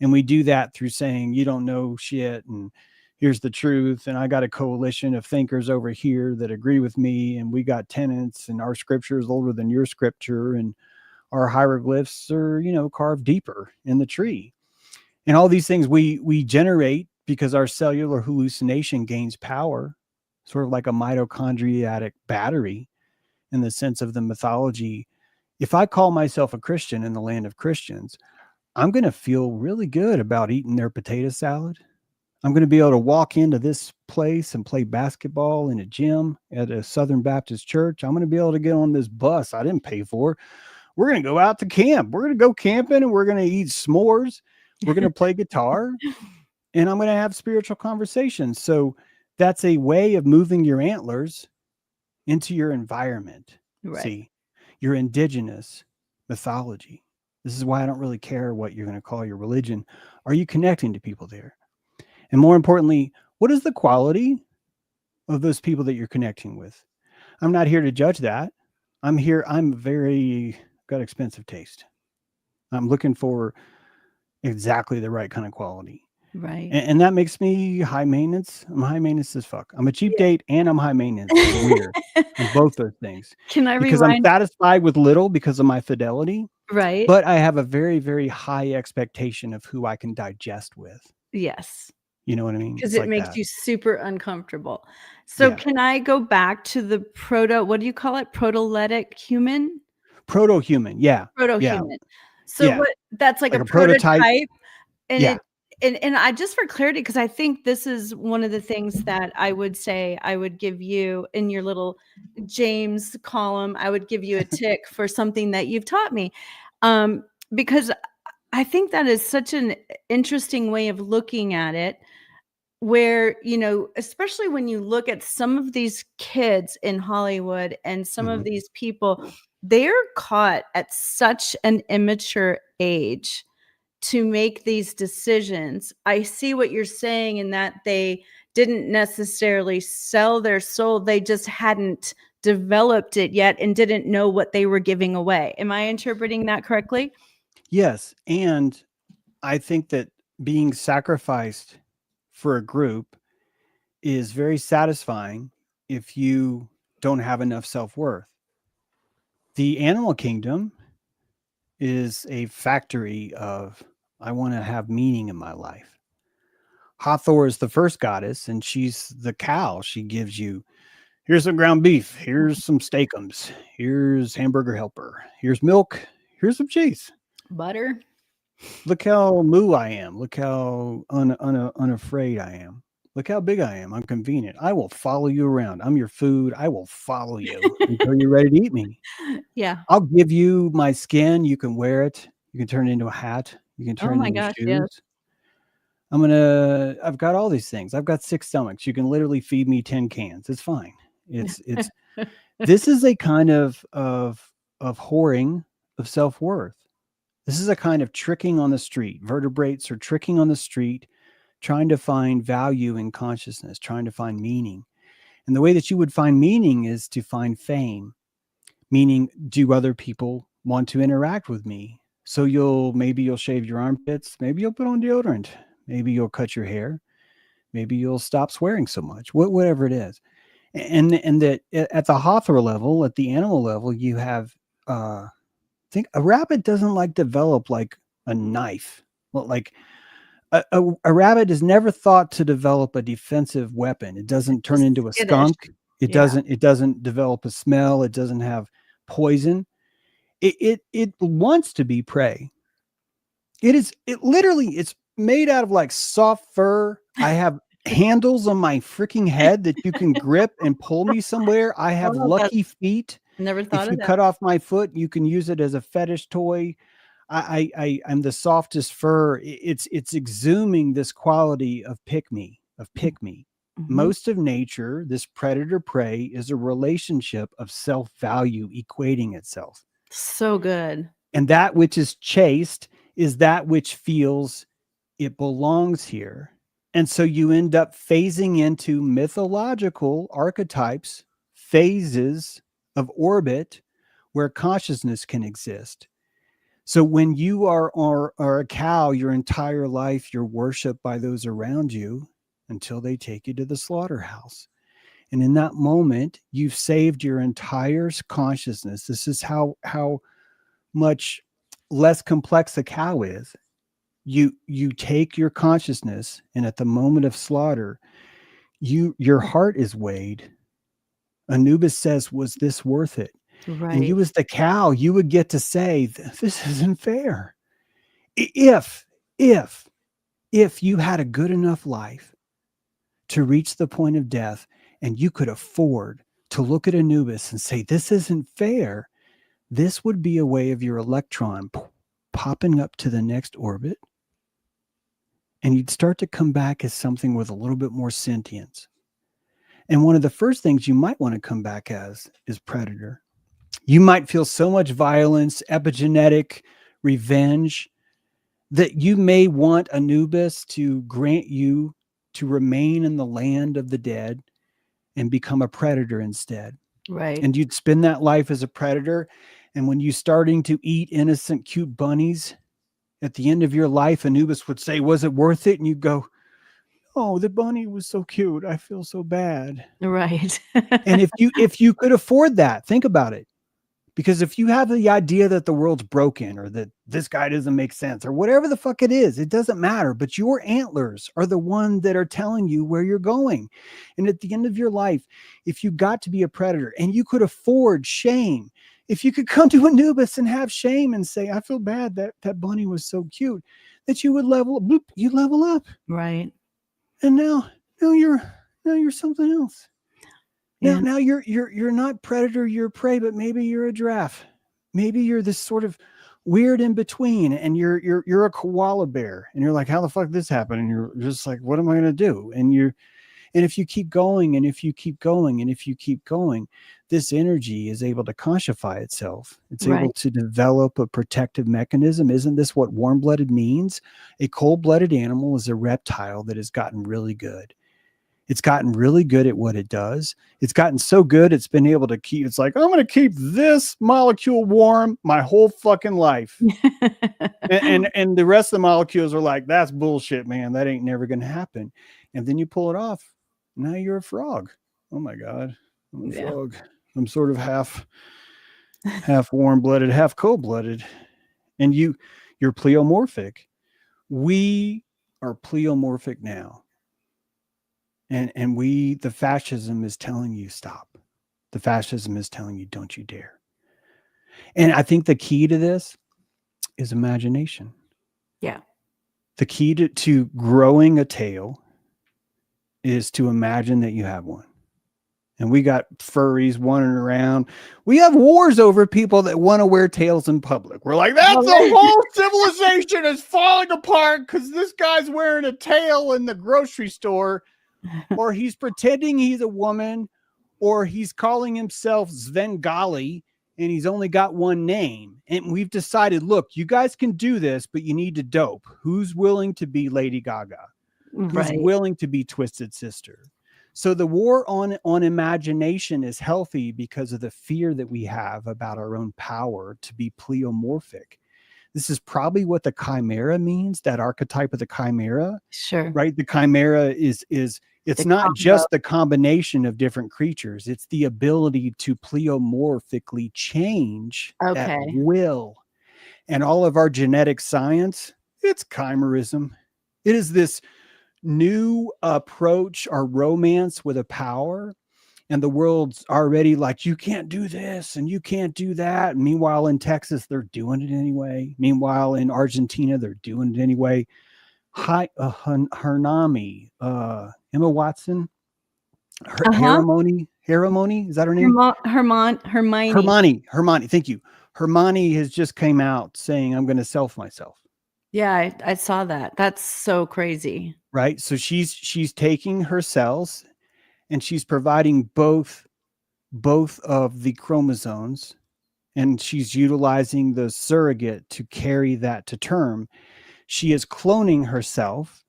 And we do that through saying, you don't know shit, and here's the truth. And I got a coalition of thinkers over here that agree with me. And we got tenets, and our scripture is older than your scripture. And our hieroglyphs are, carved deeper in the tree. And all these things we generate because our cellular hallucination gains power, sort of like a mitochondriatic battery in the sense of the mythology. If I call myself a Christian in the land of Christians, I'm going to feel really good about eating their potato salad. I'm going to be able to walk into this place and play basketball in a gym at a Southern Baptist church. I'm going to be able to get on this bus I didn't pay for. We're going to go out to camp. We're going to go camping, and we're going to eat s'mores. We're going to play guitar, and I'm going to have spiritual conversations. So that's a way of moving your antlers into your environment. right. See, your indigenous mythology. This is why I don't really care what you're going to call your religion. Are you connecting to people there? And more importantly, what is the quality of those people that you're connecting with? I'm not here to judge that. I'm got expensive taste. I'm looking for exactly the right kind of quality. Right. And that makes me high maintenance. I'm high maintenance as fuck. I'm a cheap Yeah. date and I'm high maintenance. It's weird. I'm both those things Can I because I'm rewind? satisfied with little because of my fidelity. Right. but I have a very, very high expectation of who I can digest with. Yes. You know what I mean? Because It's it like makes that. you super uncomfortable. So Yeah. can I go back to the what do you call it? Protolytic human? Proto-human. Yeah. Yeah. Proto-human. So Yeah. what that's like Like a a prototype. prototype and Yeah. it and I just for clarity, because I think this is one of the things that I would say I would give you in your little James column, I would give you a tick for something that you've taught me. Because I think that is such an interesting way of looking at it where, especially when you look at some of these kids in Hollywood and some of Mhm. these people, they're caught at such an immature age to make these decisions. I see what you're saying in that they didn't necessarily sell their soul, they just hadn't developed it yet and didn't know what they were giving away. Am I interpreting that correctly? Yes, and I think that being sacrificed for a group is very satisfying if you don't have enough self-worth. The animal kingdom is a factory of, I want to have meaning in my life. Hathor is the first goddess, and she's the cow. She gives you, here's some ground beef, here's some steakums, here's hamburger helper, here's milk, here's some cheese. Butter. Look how moo I am. Look how unafraid I am. Look how big I am. I'm convenient. I will follow you around. I'm your food. I will follow you until you're ready to eat me. Yeah. I'll give you my skin. You can wear it. You can turn it into a hat. You can Oh turn it my into gosh, yes. shoes. I've got all these things. I've got 6 stomachs. You can literally feed me 10 cans. It's fine. It's this is a kind of whoring of self-worth. This is a kind of tricking on the street. Vertebrates are tricking on the street, trying to find value in consciousness, trying to find meaning. And the way that you would find meaning is to find fame, meaning, do other people want to interact with me? So maybe you'll shave your armpits, maybe you'll put on deodorant, maybe you'll cut your hair, maybe you'll stop swearing so much, whatever it is. And that at the Hathor level, at the animal level, you have think a rabbit doesn't like develop like a knife. Well, like a rabbit is never thought to develop a defensive weapon. It doesn't turn Just into a skittish. skunk. It Yeah. doesn't develop a smell. It doesn't have poison. It wants to be prey. It literally it's made out of like soft fur. I have handles on my freaking head that you can grip and pull me somewhere. I have Oh, that's lucky feet. never thought If of you that. cut off my foot, you can use it as a fetish toy. I'm the softest fur. It's exhuming this quality of pick me. Mhm. Most of nature, this predator prey is a relationship of self value equating itself. So good. And that which is chaste is that which feels it belongs here. And so you end up phasing into mythological archetypes, phases of orbit where consciousness can exist. So when you are a cow your entire life, you're worshiped by those around you until they take you to the slaughterhouse. And in that moment, you've saved your entire consciousness. This is how much less complex a cow is. You take your consciousness, and at the moment of slaughter, your heart is weighed. Anubis says, was this worth it? And Right. you as the cow, you would get to say, this isn't fair. If if if you had a good enough life to reach the point of death and you could afford to look at Anubis and say, this isn't fair, this would be a way of your electron popping up to the next orbit, and you'd start to come back as something with a little bit more sentience. And one of the first things you might want to come back as is predator. You might feel so much violence, epigenetic revenge, that you may want Anubis to grant you to remain in the land of the dead and become a predator instead. Right. And you'd spend that life as a predator. And when you starting to eat innocent, cute bunnies, at the end of your life, Anubis would say, was it worth it? And you'd go, oh, the bunny was so cute. I feel so bad. Right. And if you could afford that, think about it. Because if you have the idea that the world's broken or that this guy doesn't make sense or whatever the fuck it is, it doesn't matter. But your antlers are the one that are telling you where you're going. And at the end of your life, if you got to be a predator and you could afford shame, if you could come to Anubis and have shame and say, I feel bad that that bunny was so cute, that you would level up, bloop, you level up. Right. And now you're something else. Yeah. Now you're not predator, you're prey, but maybe you're a giraffe. Maybe you're this sort of weird in between, and you're a koala bear, and you're like, how the fuck did this happen? And you're just like, what am I gonna do? And if you keep going, and if you keep going, and if you keep going, this energy is able to conscify itself. It's able Right. to develop a protective mechanism. Isn't this what warm-blooded means? A cold-blooded animal is a reptile that has gotten really good. It's gotten really good at what it does. It's gotten so good, it's been able to keep, it's like, I'm going to keep this molecule warm my whole fucking life. And the rest of the molecules are like, that's bullshit, man. That ain't never going to happen. And then you pull it off. Now you're a frog. Oh my God. I'm a Yeah. frog. I'm sort of half warm-blooded, half cold-blooded. And you're pleomorphic. We are pleomorphic now. And the fascism is telling you stop. The fascism is telling you don't you dare. And I think the key to this is imagination. Yeah. The key to growing a tail is to imagine that you have one. And we got furries wandering around. We have wars over people that want to wear tails in public. We're like, that's the whole civilization is falling apart because this guy's wearing a tail in the grocery store. Or he's pretending he's a woman, or he's calling himself Svengali and he's only got one name. And we've decided, look, you guys can do this, but you need to dope. Who's willing to be Lady Gaga? Who's willing to be Twisted Sister? So the war on imagination is healthy because of the fear that we have about our own power to be pleomorphic. This is probably what the chimera means, that archetype of the chimera. Sure. Right? The chimera is it's not just the combination of different creatures. It's the ability to pleomorphically change at will. And all of our genetic science, it's chimerism. It is this new approach or romance with a power. And the world's already like, you can't do this and you can't do that. And meanwhile, in Texas, they're doing it anyway. Meanwhile, in Argentina, they're doing it anyway. Hernami, Emma Watson, Hermione, is that her name? Hermione. Hermione. Thank you. Hermione has just came out saying, I'm going to self myself. Yeah, I saw that. That's so crazy. Right. So she's taking her cells and she's providing both of the chromosomes, and she's utilizing the surrogate to carry that to term. She is cloning herself.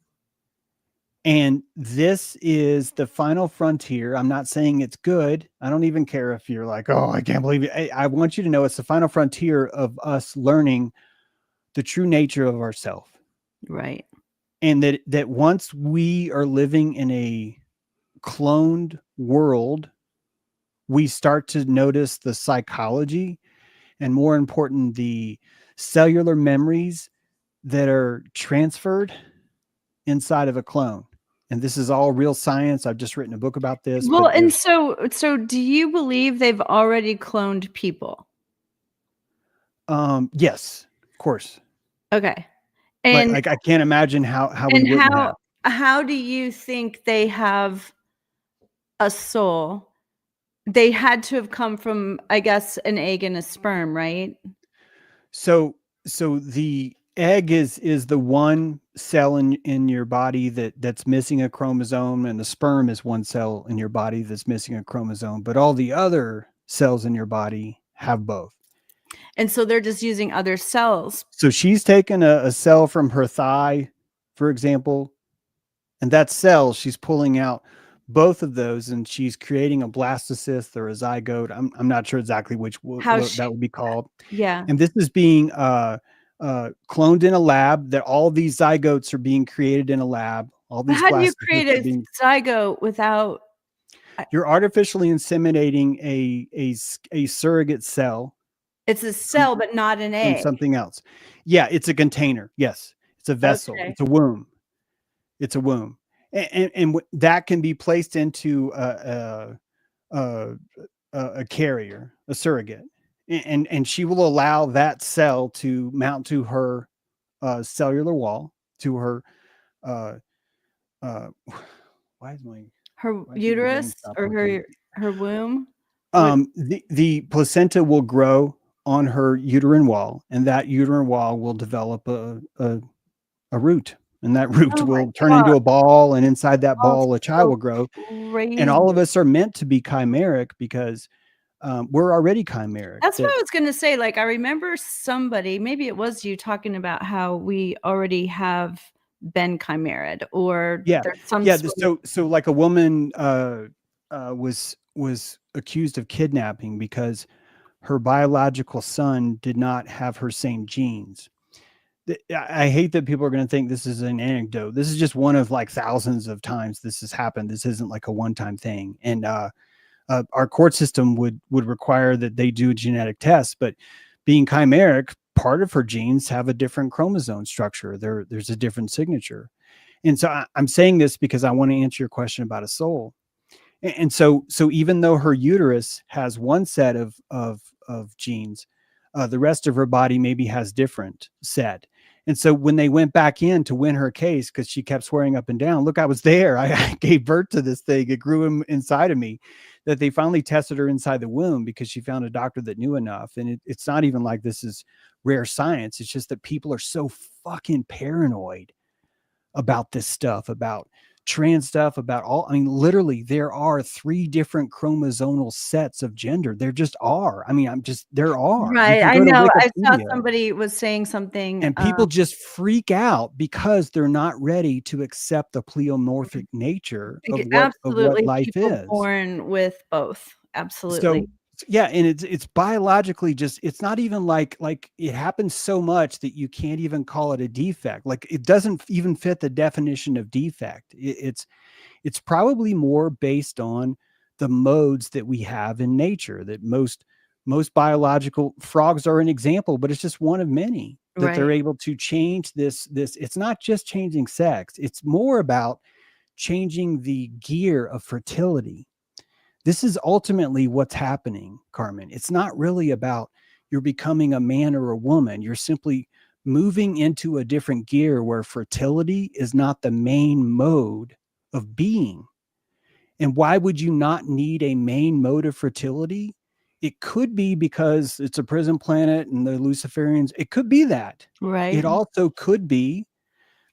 And this is the final frontier. I'm not saying it's good. I don't even care if you're like, oh, I can't believe it. I want you to know it's the final frontier of us learning the true nature of ourselves. Right. And that once we are living in a cloned world, we start to notice the psychology and, more important, the cellular memories that are transferred inside of a clone. And this is all real science. I've just written a book about this. Well, and so do you believe they've already cloned people? Yes, of course. Okay. And like I can't imagine how we wouldn't have. How do you think they have a soul? They had to have come from, I guess, an egg and a sperm, right? So the egg is the one cell in your body that's missing a chromosome, and the sperm is one cell in your body that's missing a chromosome, but all the other cells in your body have both. And so they're just using other cells. So she's taken a cell from her thigh, for example, and that cell, she's pulling out both of those, and she's creating a blastocyst or a zygote. I'm not sure exactly what that would be called. Yeah. And this is being cloned in a lab. That all these zygotes are being created in a lab. All these. How do you create a zygote without? You're artificially inseminating a surrogate cell It's a cell, but not an from egg. something else. Yeah, it's a container. Yes, it's a vessel. Okay. It's a womb. It's a womb, and that can be placed into a, a carrier, a surrogate, and she will allow that cell to mount to her cellular wall, to her. Uh, uh, why is my Her why did my brain uterus stop or working? her womb? What? The placenta will grow on her uterine wall, and that uterine wall will develop a root, and that root Oh my will turn god, into a ball, and inside that that's ball, a child so will grow. And crazy. all of us are meant to be chimeric because we're already chimeric. That's what That I was gonna say, like, I remember somebody, maybe it was you, talking about how we already have been chimeric, or yeah, there's some yeah. sort of So like a woman was accused of kidnapping because her biological son did not have her same genes. I hate that people are going to think this is an anecdote. This is just one of like thousands of times this has happened. This isn't like a one-time thing. And our court system would require that they do a genetic test, but being chimeric, part of her genes have a different chromosome structure. There's a different signature. And so I'm saying this because I want to answer your question about a soul. And so even though her uterus has one set of genes, the rest of her body maybe has different set. And so when they went back in to win her case, because she kept swearing up and down, look, I was there. I gave birth to this thing. It grew inside of me. That they finally tested her inside the womb because she found a doctor that knew enough. And it's not even like this is rare science. It's just that people are so fucking paranoid about this stuff, about trans stuff, about all. I mean, literally, there are 3 different chromosomal sets of gender. There just are. I mean, there are. You Right, can I go to know, I saw Wikipedia, somebody was saying something, and people just freak out because they're not ready to accept the pleomorphic nature of what absolutely, life people is. born with both, absolutely. So yeah, and it's biologically just, it's not even like it happens so much that you can't even call it a defect. Like it doesn't even fit the definition of defect. It's probably more based on the modes that we have in nature, that most biological frogs are an example, but it's just one of many that they're Right, able to change this. It's not just changing sex. It's more about changing the gear of fertility. This is ultimately what's happening, Carmen. It's not really about you're becoming a man or a woman. You're simply moving into a different gear where fertility is not the main mode of being. And why would you not need a main mode of fertility? It could be because it's a prison planet and the Luciferians. It could be that. right. It also could be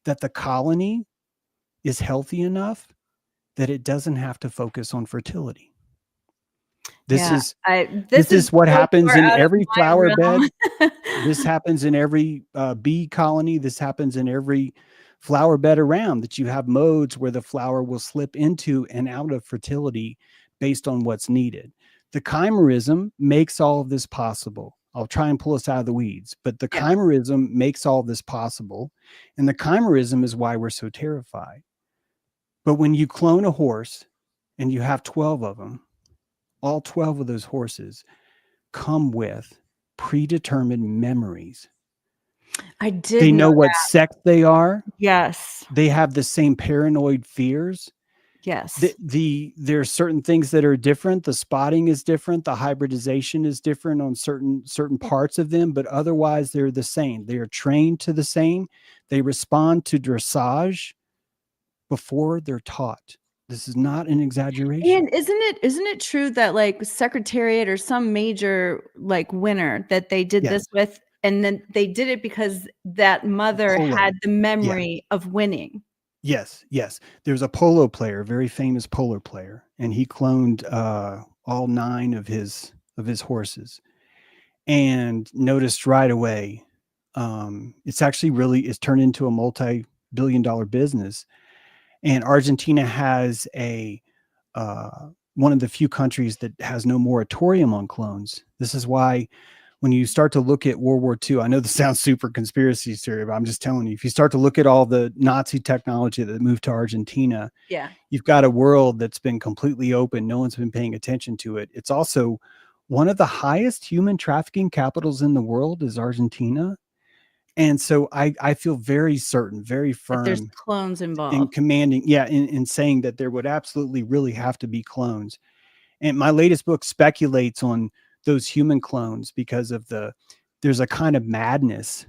that the colony is healthy enough that it doesn't have to focus on fertility. This Yeah, is this this is is what so happens far in out of every my flower bed. realm. This happens in every bee colony. This happens in every flower bed around, that you have modes where the flower will slip into and out of fertility based on what's needed. The chimerism makes all of this possible. I'll try and pull us out of the weeds, but the Yeah, chimerism makes all of this possible. And the chimerism is why we're so terrified. But when you clone a horse and you have 12 of them, all 12 of those horses come with predetermined memories. I did They know know what that. sex they are. Yes, They have the same paranoid fears. yes, There are certain things that are different. The spotting is different. The hybridization is different on certain parts of them, but otherwise they're the same. They are trained to the same. They respond to dressage before they're taught. This is not an exaggeration. and isn't it true that, like, Secretariat or some major, like, winner that they did Yeah, this with, and then they did it because that mother polo. had the Yeah. memory of winning? Yes, yes. There's a polo player, very famous polo player, and he cloned all 9 of his horses, and noticed right away. It's actually really it's turned into a multi-billion-dollar business. And Argentina has a one of the few countries that has no moratorium on clones. This is why when you start to look at World War II, I know this sounds super conspiracy theory, but I'm just telling you, if you start to look at all the Nazi technology that moved to Argentina, Yeah. you've got a world that's been completely open. No one's been paying attention to it. It's also one of the highest human trafficking capitals in the world is Argentina. And so I feel very certain, very That there's firm clones in involved. commanding, yeah, in saying that there would absolutely really have to be clones. And my latest book speculates on those human clones because of there's a kind of madness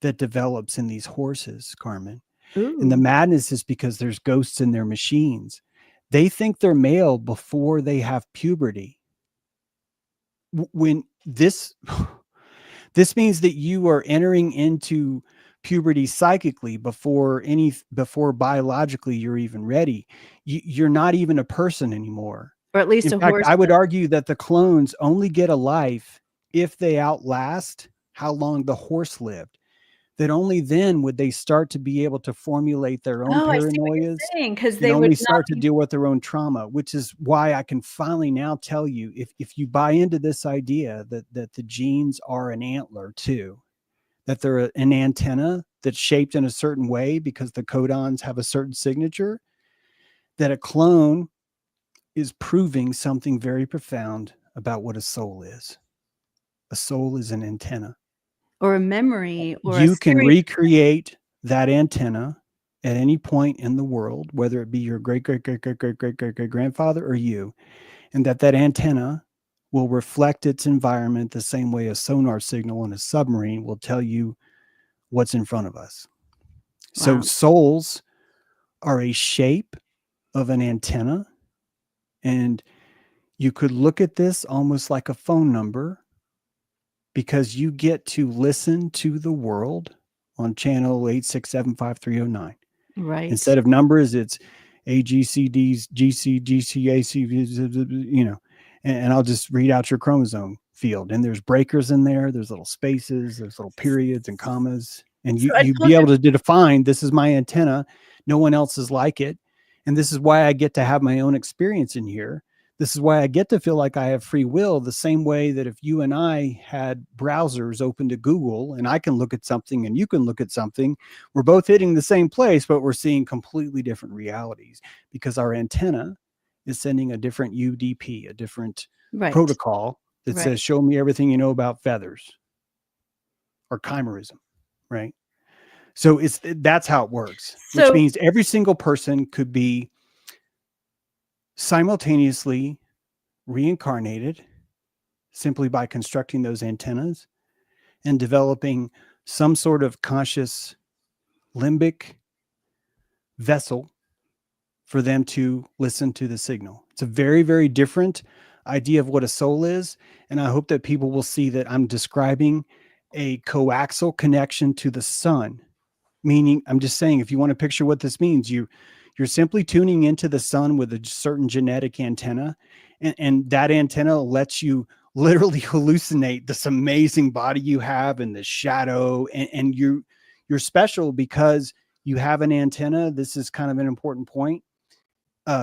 that develops in these horses, Carmen. And the Ooh. madness is because there's ghosts in their machines. They think they're male before they have puberty. When this means that you are entering into puberty psychically before biologically you're even ready. You're not even a person anymore. Or at least In a fact, I would horseman. argue that the clones only get a life if they outlast how long the horse lived. That only then would they start to be able to formulate their own Oh, I see what paranoias you're saying, 'cause and they would only not start to be. deal with their own trauma, which is why I can finally now tell you, if you buy into this idea that the genes are an antler too, that they're an antenna that's shaped in a certain way because the codons have a certain signature, that a clone is proving something very profound about what a soul is. A soul is an antenna. Or a memory or a You can series. recreate that antenna at any point in the world, whether it be your great, great, great, great, great, great, great, great grandfather or you, and that antenna will reflect its environment the same way a sonar signal on a submarine will tell you what's in front of us. So Wow. souls are a shape of an antenna, and you could look at this almost like a phone number because you get to listen to the world on channel 8675309. Right. Instead of numbers, it's AGCDs, you know, and I'll just read out your chromosome field. And there's breakers in there, there's little spaces, there's little periods and commas. And So I you told be you. able to define this is my antenna. No one else is like it. And this is why I get to have my own experience in here. This is why I get to feel like I have free will, the same way that if you and I had browsers open to Google and I can look at something and you can look at something, we're both hitting the same place, but we're seeing completely different realities because our antenna is sending a different UDP, a different Right. protocol that Right. says, show me everything you know about feathers or chimerism, right? So that's how it works, which So means every single person could be simultaneously reincarnated simply by constructing those antennas and developing some sort of conscious limbic vessel for them to listen to the signal. It's a very, very different idea of what a soul is. And I hope that people will see that I'm describing a coaxial connection to the sun. Meaning, I'm just saying, if you want to picture what this means, you're simply tuning into the sun with a certain genetic antenna, and that antenna lets you literally hallucinate this amazing body you have in the shadow, and you're special because you have an antenna. This is kind of an important point.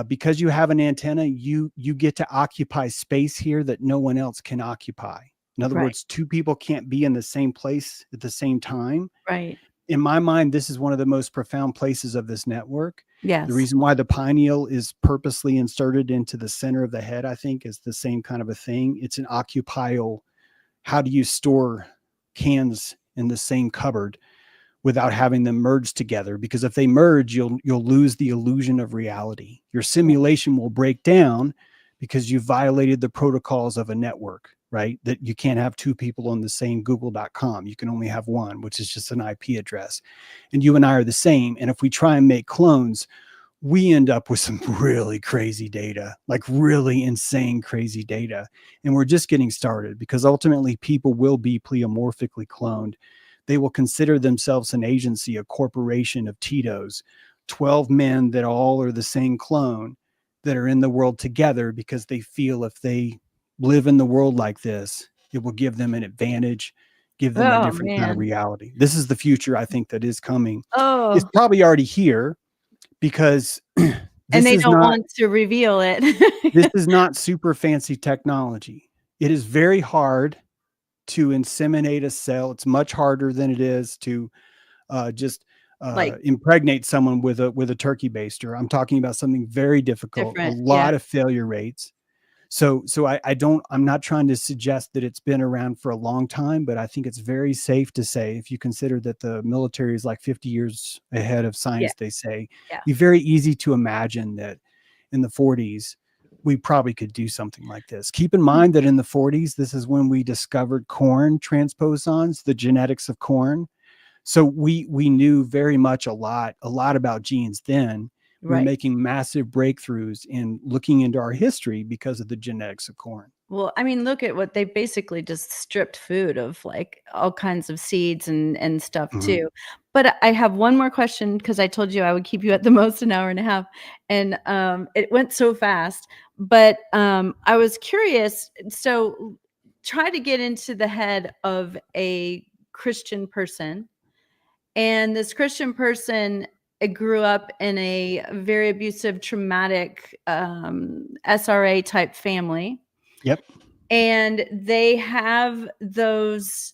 Because you have an antenna, you get to occupy space here that no one else can occupy. In other right. words, two people can't be in the same place at the same time. Right. In my mind, this is one of the most profound places of this network. The Yes. reason why the pineal is purposely inserted into the center of the head, I think, is the same kind of a thing. It's an occupial. How do you store cans in the same cupboard without having them merge together? Because if they merge, you'll lose the illusion of reality. Your simulation will break down because you violated the protocols of a network, right? That you can't have two people on the same google.com. You can only have one, which is just an IP address. And you and I are the same. And if we try and make clones, we end up with some really crazy data, like really insane, crazy data. And we're just getting started because ultimately people will be pleomorphically cloned. They will consider themselves an agency, a corporation of Tito's, 12 men that all are the same clone that are in the world together because they feel if they live in the world like this, it will give them an advantage, give them a Oh, different kind of man. reality. This is the future I think that is coming. It's Oh, probably already here because and this they is don't not want to reveal it. this is not super fancy technology. It is very hard to inseminate a cell. It's much harder than it is to just Like, impregnate someone with a turkey baster. I'm talking about something very difficult, a different. Yeah. lot of failure rates. I'm not trying to suggest that it's been around for a long time, but I think it's very safe to say, if you consider that the military is like 50 years ahead of Yeah. science, they say, Yeah. it'd be very easy to imagine that in the 40s, we probably could do something like this. Keep in mind that in the 40s, this is when we discovered corn transposons, the genetics of corn. So we knew very much a lot about genes then. We were Right. making massive breakthroughs in looking into our history because of the genetics of corn. Well, I mean, look at what they basically just stripped food of, like, all kinds of seeds and stuff Mhm. too. But I have one more question, because I told you I would keep you at the most an hour and a half, and, it went so fast. But, I was curious, so try to get into the head of a Christian person, and this Christian person, grew up in a very abusive, traumatic, SRA type family, Yep. and they have those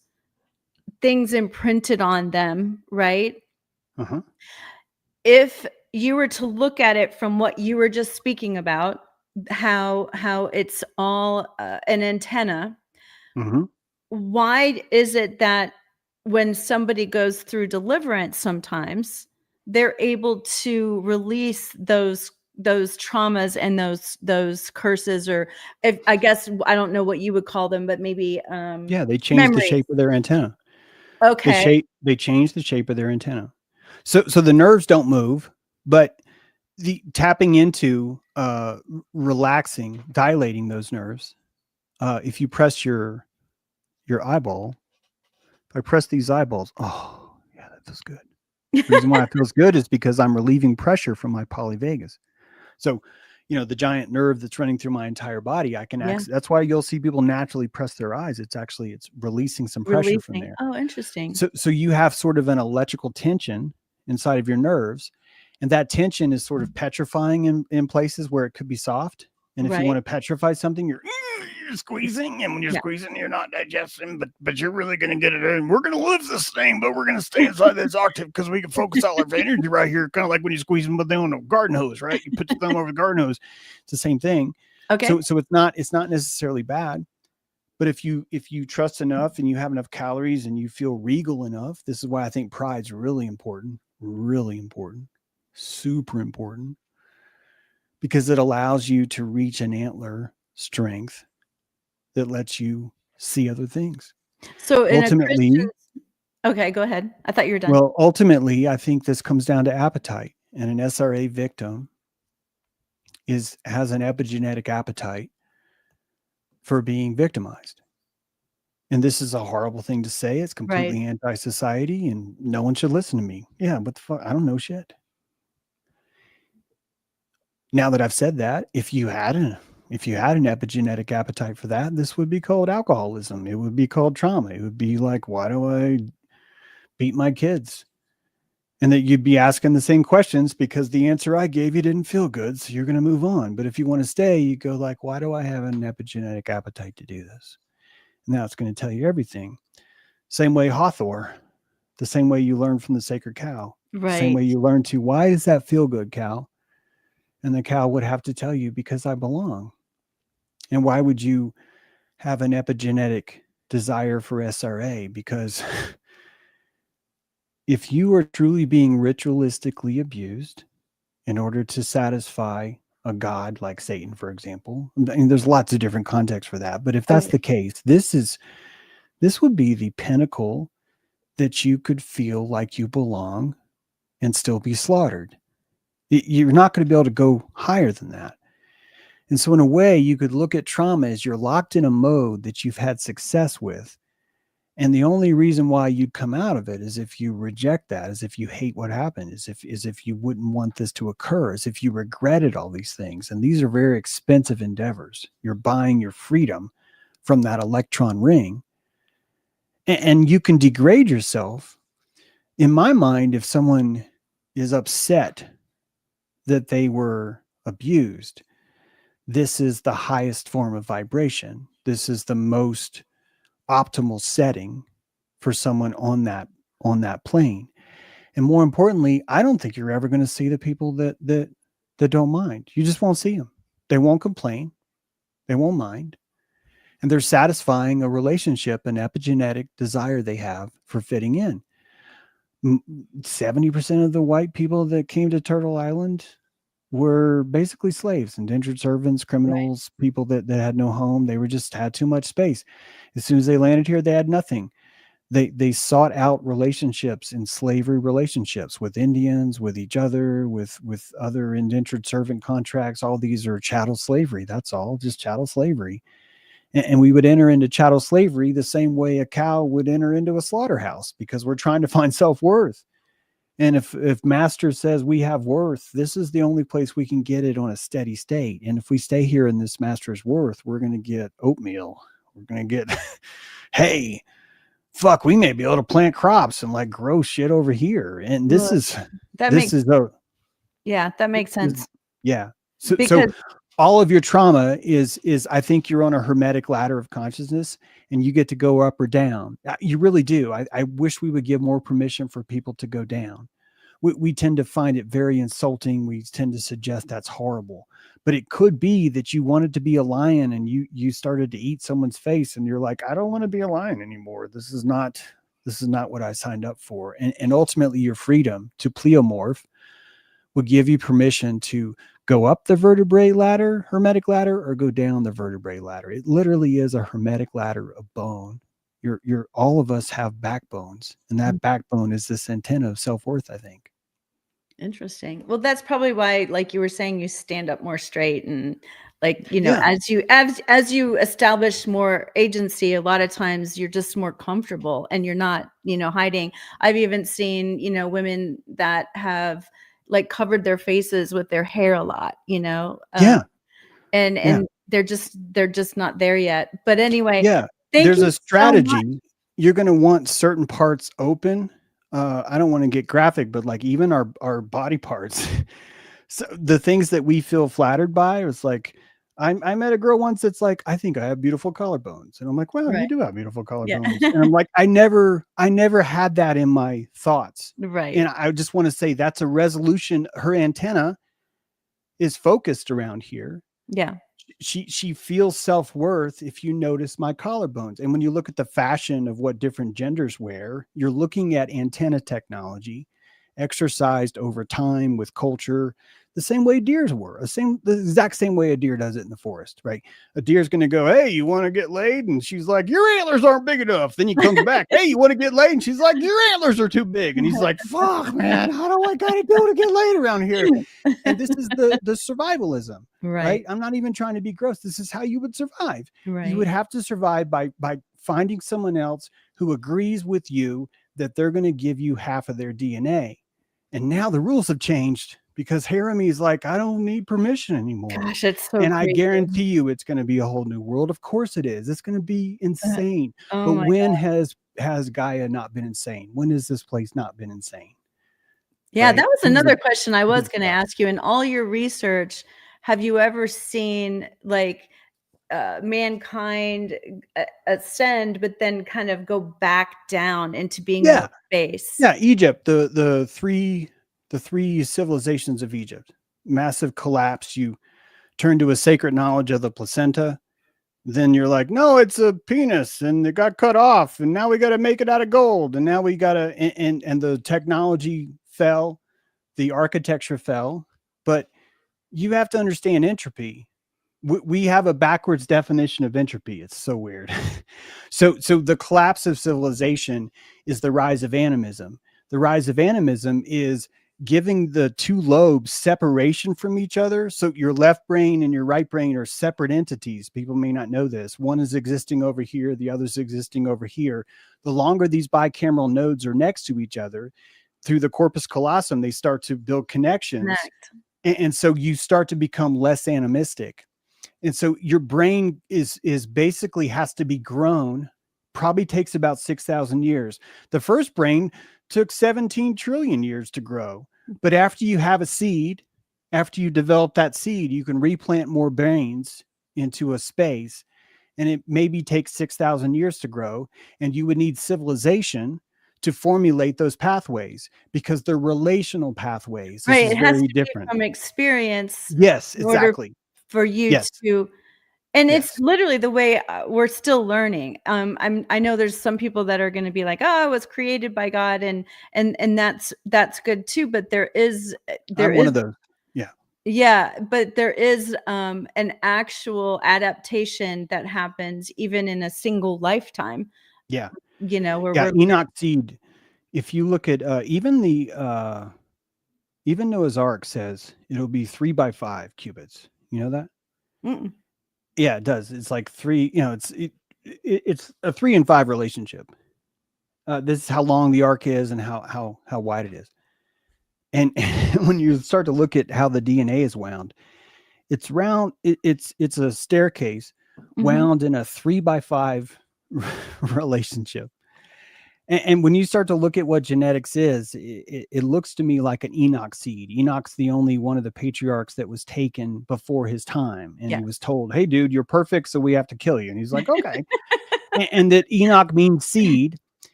things imprinted on them, right? Uh-huh. If you were to look at it from what you were just speaking about, how it's all an antenna, Mhm. why is it that when somebody goes through deliverance, sometimes they're able to release those traumas and those curses, or, if I guess, I don't know what you would call them, but maybe Yeah, they changed the memories. shape of their antenna. Okay. They changed the shape of their antenna. So the nerves don't move, but the tapping into relaxing, dilating those nerves. If you press your eyeball, if I press these eyeballs, oh yeah, that feels good. Reason why it feels good is because I'm relieving pressure from my polyvagus. So, the giant nerve that's running through my entire body, I can Yeah, access. That's why you'll see people naturally press their eyes. It's releasing some pressure from releasing. there. Oh, interesting. So you have sort of an electrical tension inside of your nerves, and that tension is sort of petrifying in places where it could be soft. And if you want Right. to petrify something, you're squeezing, and when you're Yeah. squeezing, you're not digesting, but you're really going to get it in. We're going to lift this thing, but we're going to stay inside this octave because we can focus all our energy right here, kind of like when you squeeze them, but they on a garden hose, right? You put your thumb over the garden hose. It's the same thing. Okay. So it's not necessarily bad. But if you trust enough and you have enough calories and you feel regal enough, this is why I think pride's really important, super important, because it allows you to reach an antler strength that lets you see other things. So in a Ultimately, Christian, okay, go ahead. I thought you were done. I think this comes down to appetite. And an SRA victim has an epigenetic appetite for being victimized. And this is a horrible thing to say. It's Right. completely anti-society, and no one should listen to me. Yeah, what the fuck? I don't know shit. Now that I've said that, if you had an epigenetic appetite for that, this would be called alcoholism. It would be called trauma. It would be like, why do I beat my kids? And that you'd be asking the same questions because the answer I gave you didn't feel good, so you're going to move on. But if you want to stay, you go like, why do I have an epigenetic appetite to do this? And now it's going to tell you everything. Same way Hathor, the same way you learn from the sacred cow, same Right. way you learn to, why does that feel good, cow? And the cow would have to tell you, because I belong. And why would you have an epigenetic desire for SRA? Because if you are truly being ritualistically abused in order to satisfy a god like Satan, for example, I mean, there's lots of different contexts for that. But if that's Okay. the case, this would be the pinnacle that you could feel like you belong and still be slaughtered. You're not going to be able to go higher than that. And so, in a way, you could look at trauma as you're locked in a mode that you've had success with. And the only reason why you'd come out of it is if you reject that, as if you hate what happened, as if you wouldn't want this to occur, as if you regretted all these things. And these are very expensive endeavors. You're buying your freedom from that electron ring. And you can degrade yourself. In my mind, if someone is upset that they were abused, this is the highest form of vibration. This is the most optimal setting for someone on that plane. And more importantly, I don't think you're ever going to see the people that don't mind. You just won't see them. They won't complain. They won't mind. And they're satisfying a relationship, an epigenetic desire they have for fitting in. 70% of the white people that came to Turtle Island were basically slaves, indentured servants, Right. criminals, people that had no home. They were just had too much space. As soon as they landed here, they had nothing. They sought out relationships in slavery relationships with Indians, with each other, with other indentured servant contracts. All these are chattel slavery. That's all, just chattel slavery. And we would enter into chattel slavery the same way a cow would enter into a slaughterhouse, because we're trying to find self-worth. And if master says we have worth, this is the only place we can get it on a steady state. And if we stay here in this master's worth, we're going to get oatmeal. We're going to get, hey, fuck, we may be able to plant crops and like grow shit over here. And Well, that this makes is a, yeah, that makes sense yeah. So because all of your trauma is I think you're on a hermetic ladder of consciousness, and you get to go up or down. You really do. I wish we would give more permission for people to go down. We tend to find it very insulting. We tend to suggest that's horrible, but it could be that you wanted to be a lion and you started to eat someone's face, and you're like, I don't want to be a lion anymore. This is not what I signed up for. And ultimately your freedom to pleomorph will give you permission to go up the vertebrae ladder, hermetic ladder, or go down the vertebrae ladder. It literally is a hermetic ladder of bone. You're all of us have backbones, and that backbone is this antenna of self-worth, I think. interesting. Well, that's probably why, like you were saying, you stand up more straight and like, Yeah. as you establish more agency, a lot of times you're just more comfortable and you're not, hiding. I've even seen, women that have like covered their faces with their hair a lot, Yeah. and Yeah. they're just not there yet. But anyway, Yeah. thank There's you a so much. strategy. You're going to want certain parts open. I don't want to get graphic, but like even our body parts. So the things that we feel flattered by, it's like, I met a girl once that's like, I think I have beautiful collarbones. And I'm like, well, you Right. do have beautiful Yeah. collarbones. And I'm like, I never had that in my thoughts. Right. And I just want to say that's a resolution. Her antenna is focused around here. Yeah. She feels self-worth if you notice my collarbones. And when you look at the fashion of what different genders wear, you're looking at antenna technology exercised over time with culture, the same way deers were, the exact same way a deer does it in the forest, right? A deer's going to go, hey, you want to get laid? And she's like, your antlers aren't big enough. Then he comes back, hey, you want to get laid? And she's like, your antlers are too big. And he's like, fuck, man, how do I gotta do to get laid around here? And this is the survivalism, Right. right? I'm not even trying to be gross. This is how you would survive. You would Right. have to survive by finding someone else who agrees with you that they're going to give you half of their DNA. And now the rules have changed because Haremy's like, I don't need permission anymore. Gosh, it's so And I crazy. guarantee you it's going to be a whole new world. Of course it is. It's going to be insane. Oh But my when has Gaia not been insane? When has this place not been insane? Yeah, that Right? was Things another have question I been was gonna stuff. ask you. In all your research, have you ever seen, like, mankind ascend, but then kind of go back down into being more Yeah. base? Yeah. Egypt, the three civilizations of Egypt, massive collapse. You turn to a sacred knowledge of the placenta. Then you're like, no, it's a penis and it got cut off. And now we got to make it out of gold. And now we got to, and the technology fell, the architecture fell. But you have to understand entropy. We have a backwards definition of entropy. It's so weird. So the collapse of civilization is the rise of animism. The rise of animism is giving the two lobes separation from each other. So your left brain and your right brain are separate entities. People may not know this. One is existing over here, the other's existing over here. The longer these bicameral nodes are next to each other, through the corpus callosum, they start to build connections. Connect. And so you start to become less animistic. And so your brain is basically has to be grown, probably takes about 6,000 years. The first brain took 17 trillion years to grow. But after you have a seed, after you develop that seed, you can replant more brains into a space, and it maybe takes 6,000 years to grow. And you would need civilization to formulate those pathways because they're relational pathways. This Right, is it has very to be different. from experience Yes, in order exactly. for you Yes. to And it's Yes. literally the way we're still learning. I know there's some people that are going to be like, "Oh, it was created by God," and that's good too. But there I'm one is of those. Yeah. yeah, but there is an actual adaptation that happens even in a single lifetime. Yeah. Where Yeah. we're Enoch seed. If you look at even Noah's Ark says it'll be 3 by 5 cubits. You know that? mm, Yeah, it does. It's like three. It's a 3 and 5 relationship. This is how long the ark is and how wide it is. And when you start to look at how the DNA is wound, it's round. It's a staircase mhm. wound in a 3 by 5 relationship. And when you start to look at what genetics is, it looks to me like an Enoch seed. Enoch's the only one of the patriarchs that was taken before his time, and Yeah. he was told, "Hey, dude, you're perfect, so we have to kill you." And he's like, "Okay." And that Enoch means seed.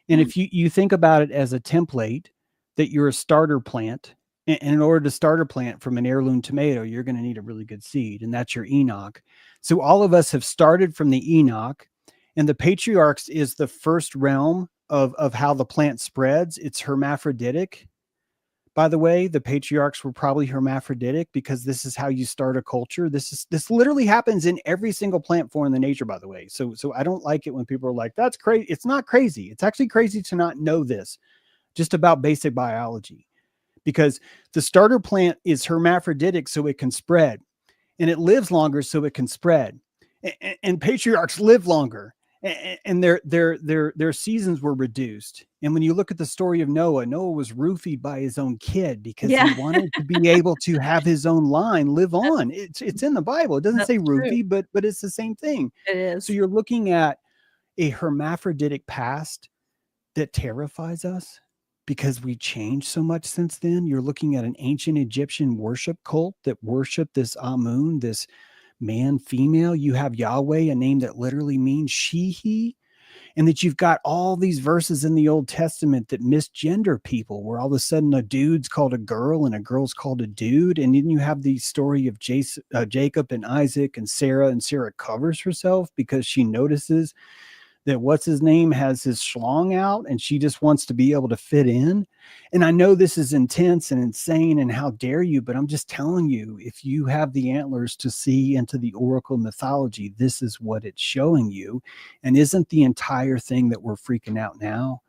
And if you think about it as a template, that you're a starter plant, and in order to start a plant from an heirloom tomato, you're going to need a really good seed, and that's your Enoch. So all of us have started from the Enoch, and the patriarchs is the first realm of how the plant spreads. It's hermaphroditic. By the way, the patriarchs were probably hermaphroditic because this is how you start a culture. This literally happens in every single plant form in the nature, by the way. So I don't like it when people are like, that's crazy. It's not crazy. It's actually crazy to not know this just about basic biology, because the starter plant is hermaphroditic so it can spread, and it lives longer so it can spread. And patriarchs live longer, and their seasons were reduced. And when you look at the story of Noah, Noah was roofied by his own kid because he Yeah, wanted to be able to have his own line live on. It's in the Bible. It doesn't that's say true. roofie, but it's the same thing. It So is. you're looking at a hermaphroditic past that terrifies us because we changed so much since then. You're looking at an ancient Egyptian worship cult that worship this Amun, this man, female. You have Yahweh, a name that literally means she, he, and that you've got all these verses in the Old Testament that misgender people, where all of a sudden a dude's called a girl and a girl's called a dude. And then you have the story of Jacob and Isaac and Sarah covers herself because she notices that what's his name has his schlong out and she just wants to be able to fit in. And I know this is intense and insane and how dare you, but I'm just telling you, if you have the antlers to see into the oracle mythology, this is what it's showing you. And isn't the entire thing that we're freaking out now?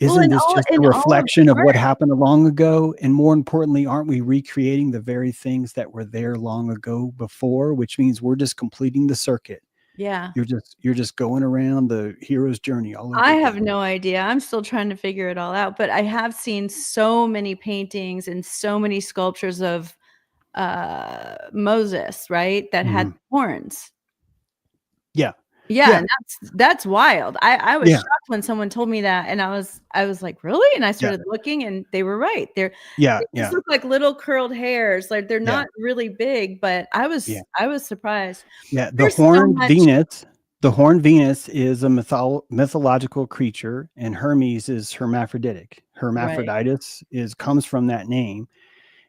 Well, Isn't this just a in all its reflection of what parts. happened long ago? And more importantly, aren't we recreating the very things that were there long ago before, which means we're just completing the circuit. Yeah. You're just going around the hero's journey all over I have again. no idea. I'm still trying to figure it all out, but I have seen so many paintings and so many sculptures of Moses, right? That had Mhm. horns. Yeah. Yeah, Yeah. and that's wild. I was Yeah. shocked when someone told me that, and I was like, "Really?" And I Yeah. started looking, and they were right. Yeah. They just Yeah. look like little curled hairs, like, they're Yeah. not really big, but Yeah. I was surprised. Yeah. There's so much. The horned Venus is a mythological creature, and Hermes is hermaphroditic. Right. Hermaphroditus comes from that name.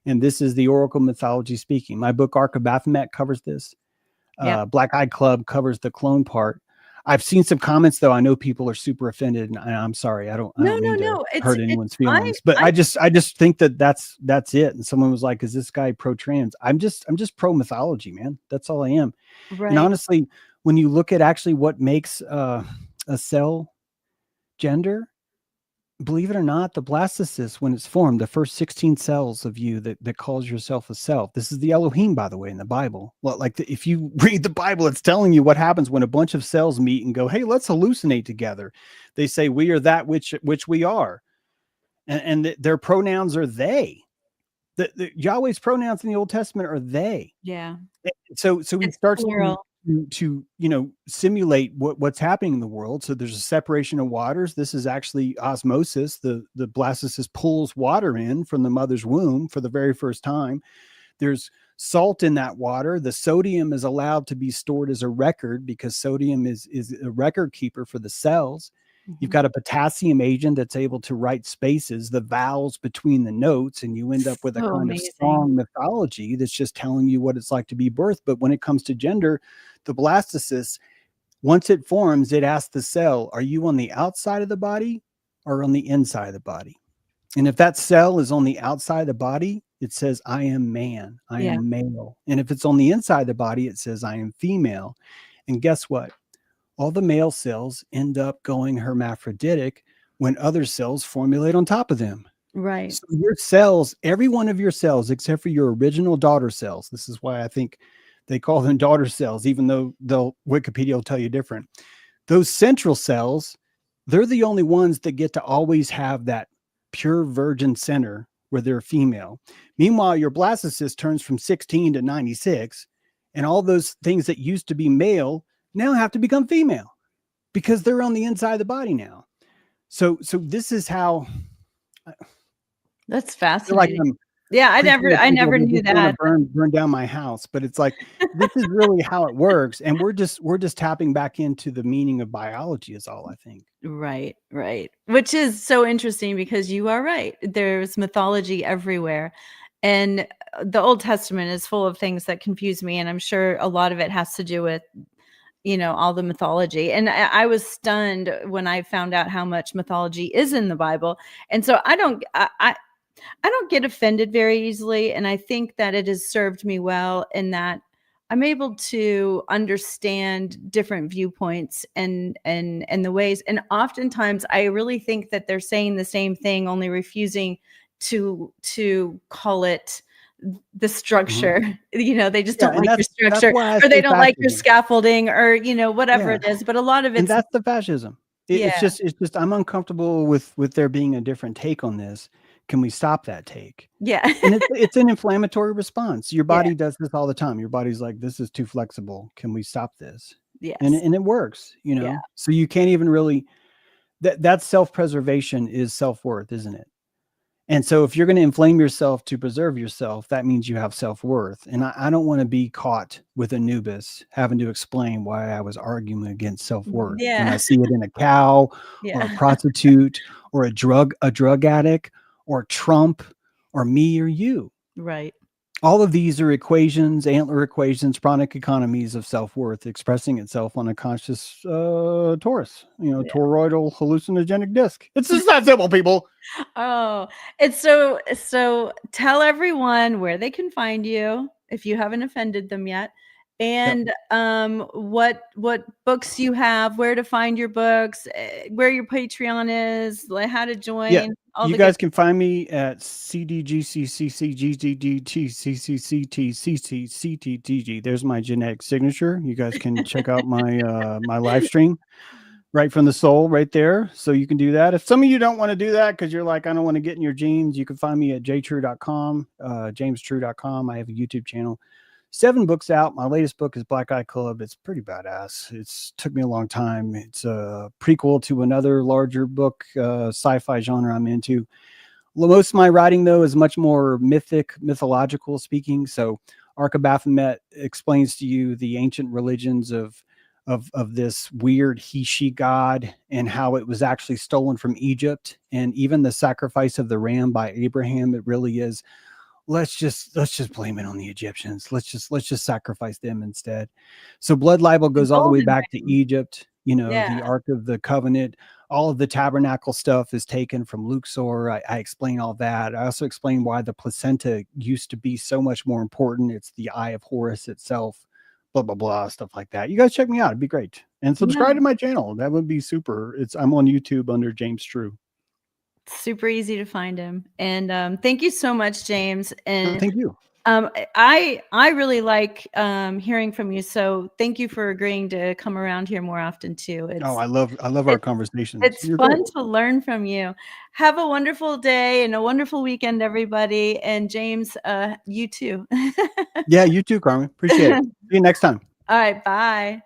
And this is the oracle mythology speaking. My book, Arc of Baphomet, covers this. Yep. Black Eyed Club covers the clone part. I've seen some comments though. I know people are super offended, and I'm sorry. I No, don't no, mean to no. hurt It's anyone's I feelings, but I I just think that that's it. And someone was like, "Is this guy pro trans?" I'm just pro mythology, man. That's all I am. And right. honestly, when you look at actually what makes a cell gender, believe it or not, the blastocyst, when it's formed, the first 16 cells of you that calls yourself a self. This is the Elohim, by the way, in the Bible. Well, like if you read the Bible, it's telling you what happens when a bunch of cells meet and go, "Hey, let's hallucinate together." They say, "We are that which we are," and their pronouns are they. The Yahweh's pronouns in the Old Testament are they. Yeah. So he It's starts plural. to simulate what's happening in the world. So there's a separation of waters. This is actually osmosis. The blastocyst pulls water in from the mother's womb for the very first time. There's salt in that water. The sodium is allowed to be stored as a record because sodium is a record keeper for the cells. You've got a potassium agent that's able to write spaces, the vowels between the notes, and you end up with a So kind of amazing. strong mythology that's just telling you what it's like to be birthed. But when it comes to gender, the blastocyst, once it forms, it asks the cell, are you on the outside of the body or on the inside of the body? And if that cell is on the outside of the body, it says, I am man, I Yeah. am male. And if it's on the inside of the body, it says, I am female. And guess what? All the male cells end up going hermaphroditic when other cells formulate on top of them. Right. So your cells, every one of your cells, except for your original daughter cells, this is why I think they call them daughter cells, even though Wikipedia will tell you different. Those central cells, they're the only ones that get to always have that pure virgin center where they're female. Meanwhile, your blastocyst turns from 16 to 96, and all those things that used to be male now have to become female because they're on the inside of the body now. So this is how That's I feel like fascinating. I'm Yeah, preaching to I people never that knew just want to that. burn down my house, but it's like this is really how it works, and we're just tapping back into the meaning of biology is all I think. Right, right. Which is so interesting because you are right. There's mythology everywhere. And the Old Testament is full of things that confuse me. And I'm sure a lot of it has to do with, all the mythology. And I was stunned when I found out how much mythology is in the Bible. And so I don't get offended very easily, and I think that it has served me well in that I'm able to understand different viewpoints and the ways. And oftentimes, I really think that they're saying the same thing, only refusing to call it the Mhm. structure. They just Yeah, don't and like your that's structure, why I or they say don't like your fascism. scaffolding, or whatever Yeah, it is. But a lot of and it's that's the fascism. It's yeah, just I'm uncomfortable with there being a different take on this. Can we stop that take? yeah, And it's an inflammatory response. Your yeah, body does this all the time. Your body's like, this is too flexible. Can we stop this? yes, And it works, yeah, So you can't even really that self-preservation is self-worth, isn't it? And so if you're going to inflame yourself to preserve yourself, that means you have self-worth. And I don't want to be caught with Anubis having to explain why I was arguing against self-worth when I yeah, see it in a cow or a yeah, prostitute or a drug addict or Trump or me or you. right. All of these are equations, antler equations, chronic economies of self-worth expressing itself on a conscious toroidal hallucinogenic disc. It's just that simple, people. Oh, it's so tell everyone where they can find you if you haven't offended them yet, Yep. and what books you have, where to find your books, where your Patreon is, like how to Yeah. join, all You the good. guys can find me at CDGCCCGGDTCCCTCTCTTG. There's my genetic signature. You guys can check out my live stream right from the soul right there. So you can do that. If some of you don't want to do that because you're like, I don't want to get in your genes, you can find me at jtrue.com, jamestrue.com. I have a YouTube channel. 7 books out. My latest book is Black Eye Club. It's pretty badass. It's took me a long time. It's a prequel to another larger book, sci-fi genre I'm into. Most of my writing, though, is much more mythological speaking. So Ark of Baphomet explains to you the ancient religions of this weird he-she god and how it was actually stolen from Egypt. And even the sacrifice of the ram by Abraham, it really is let's just blame it on the Egyptians. Let's just sacrifice them instead. So blood libel The goes all the way golden back to ring. Egypt. Yeah, The Ark of the Covenant, all of the tabernacle stuff is taken from Luxor. I explain all that. I also explain why the placenta used to be so much more important. It's the eye of Horus itself, blah, blah, blah, stuff like that. You guys check me out. It'd be great. And yeah, subscribe to my channel. That would be super. I'm on YouTube under James True. super easy to find him. And thank you so much, James. And Thank you. I really like hearing from you. So thank you for agreeing to come around here more often too. Oh, I love our It's conversations. it's You're great. fun to learn from you. Have a wonderful day and a wonderful weekend, everybody. And James, you too. Yeah, you too, Carmen. Appreciate it. See you next time. All right, bye.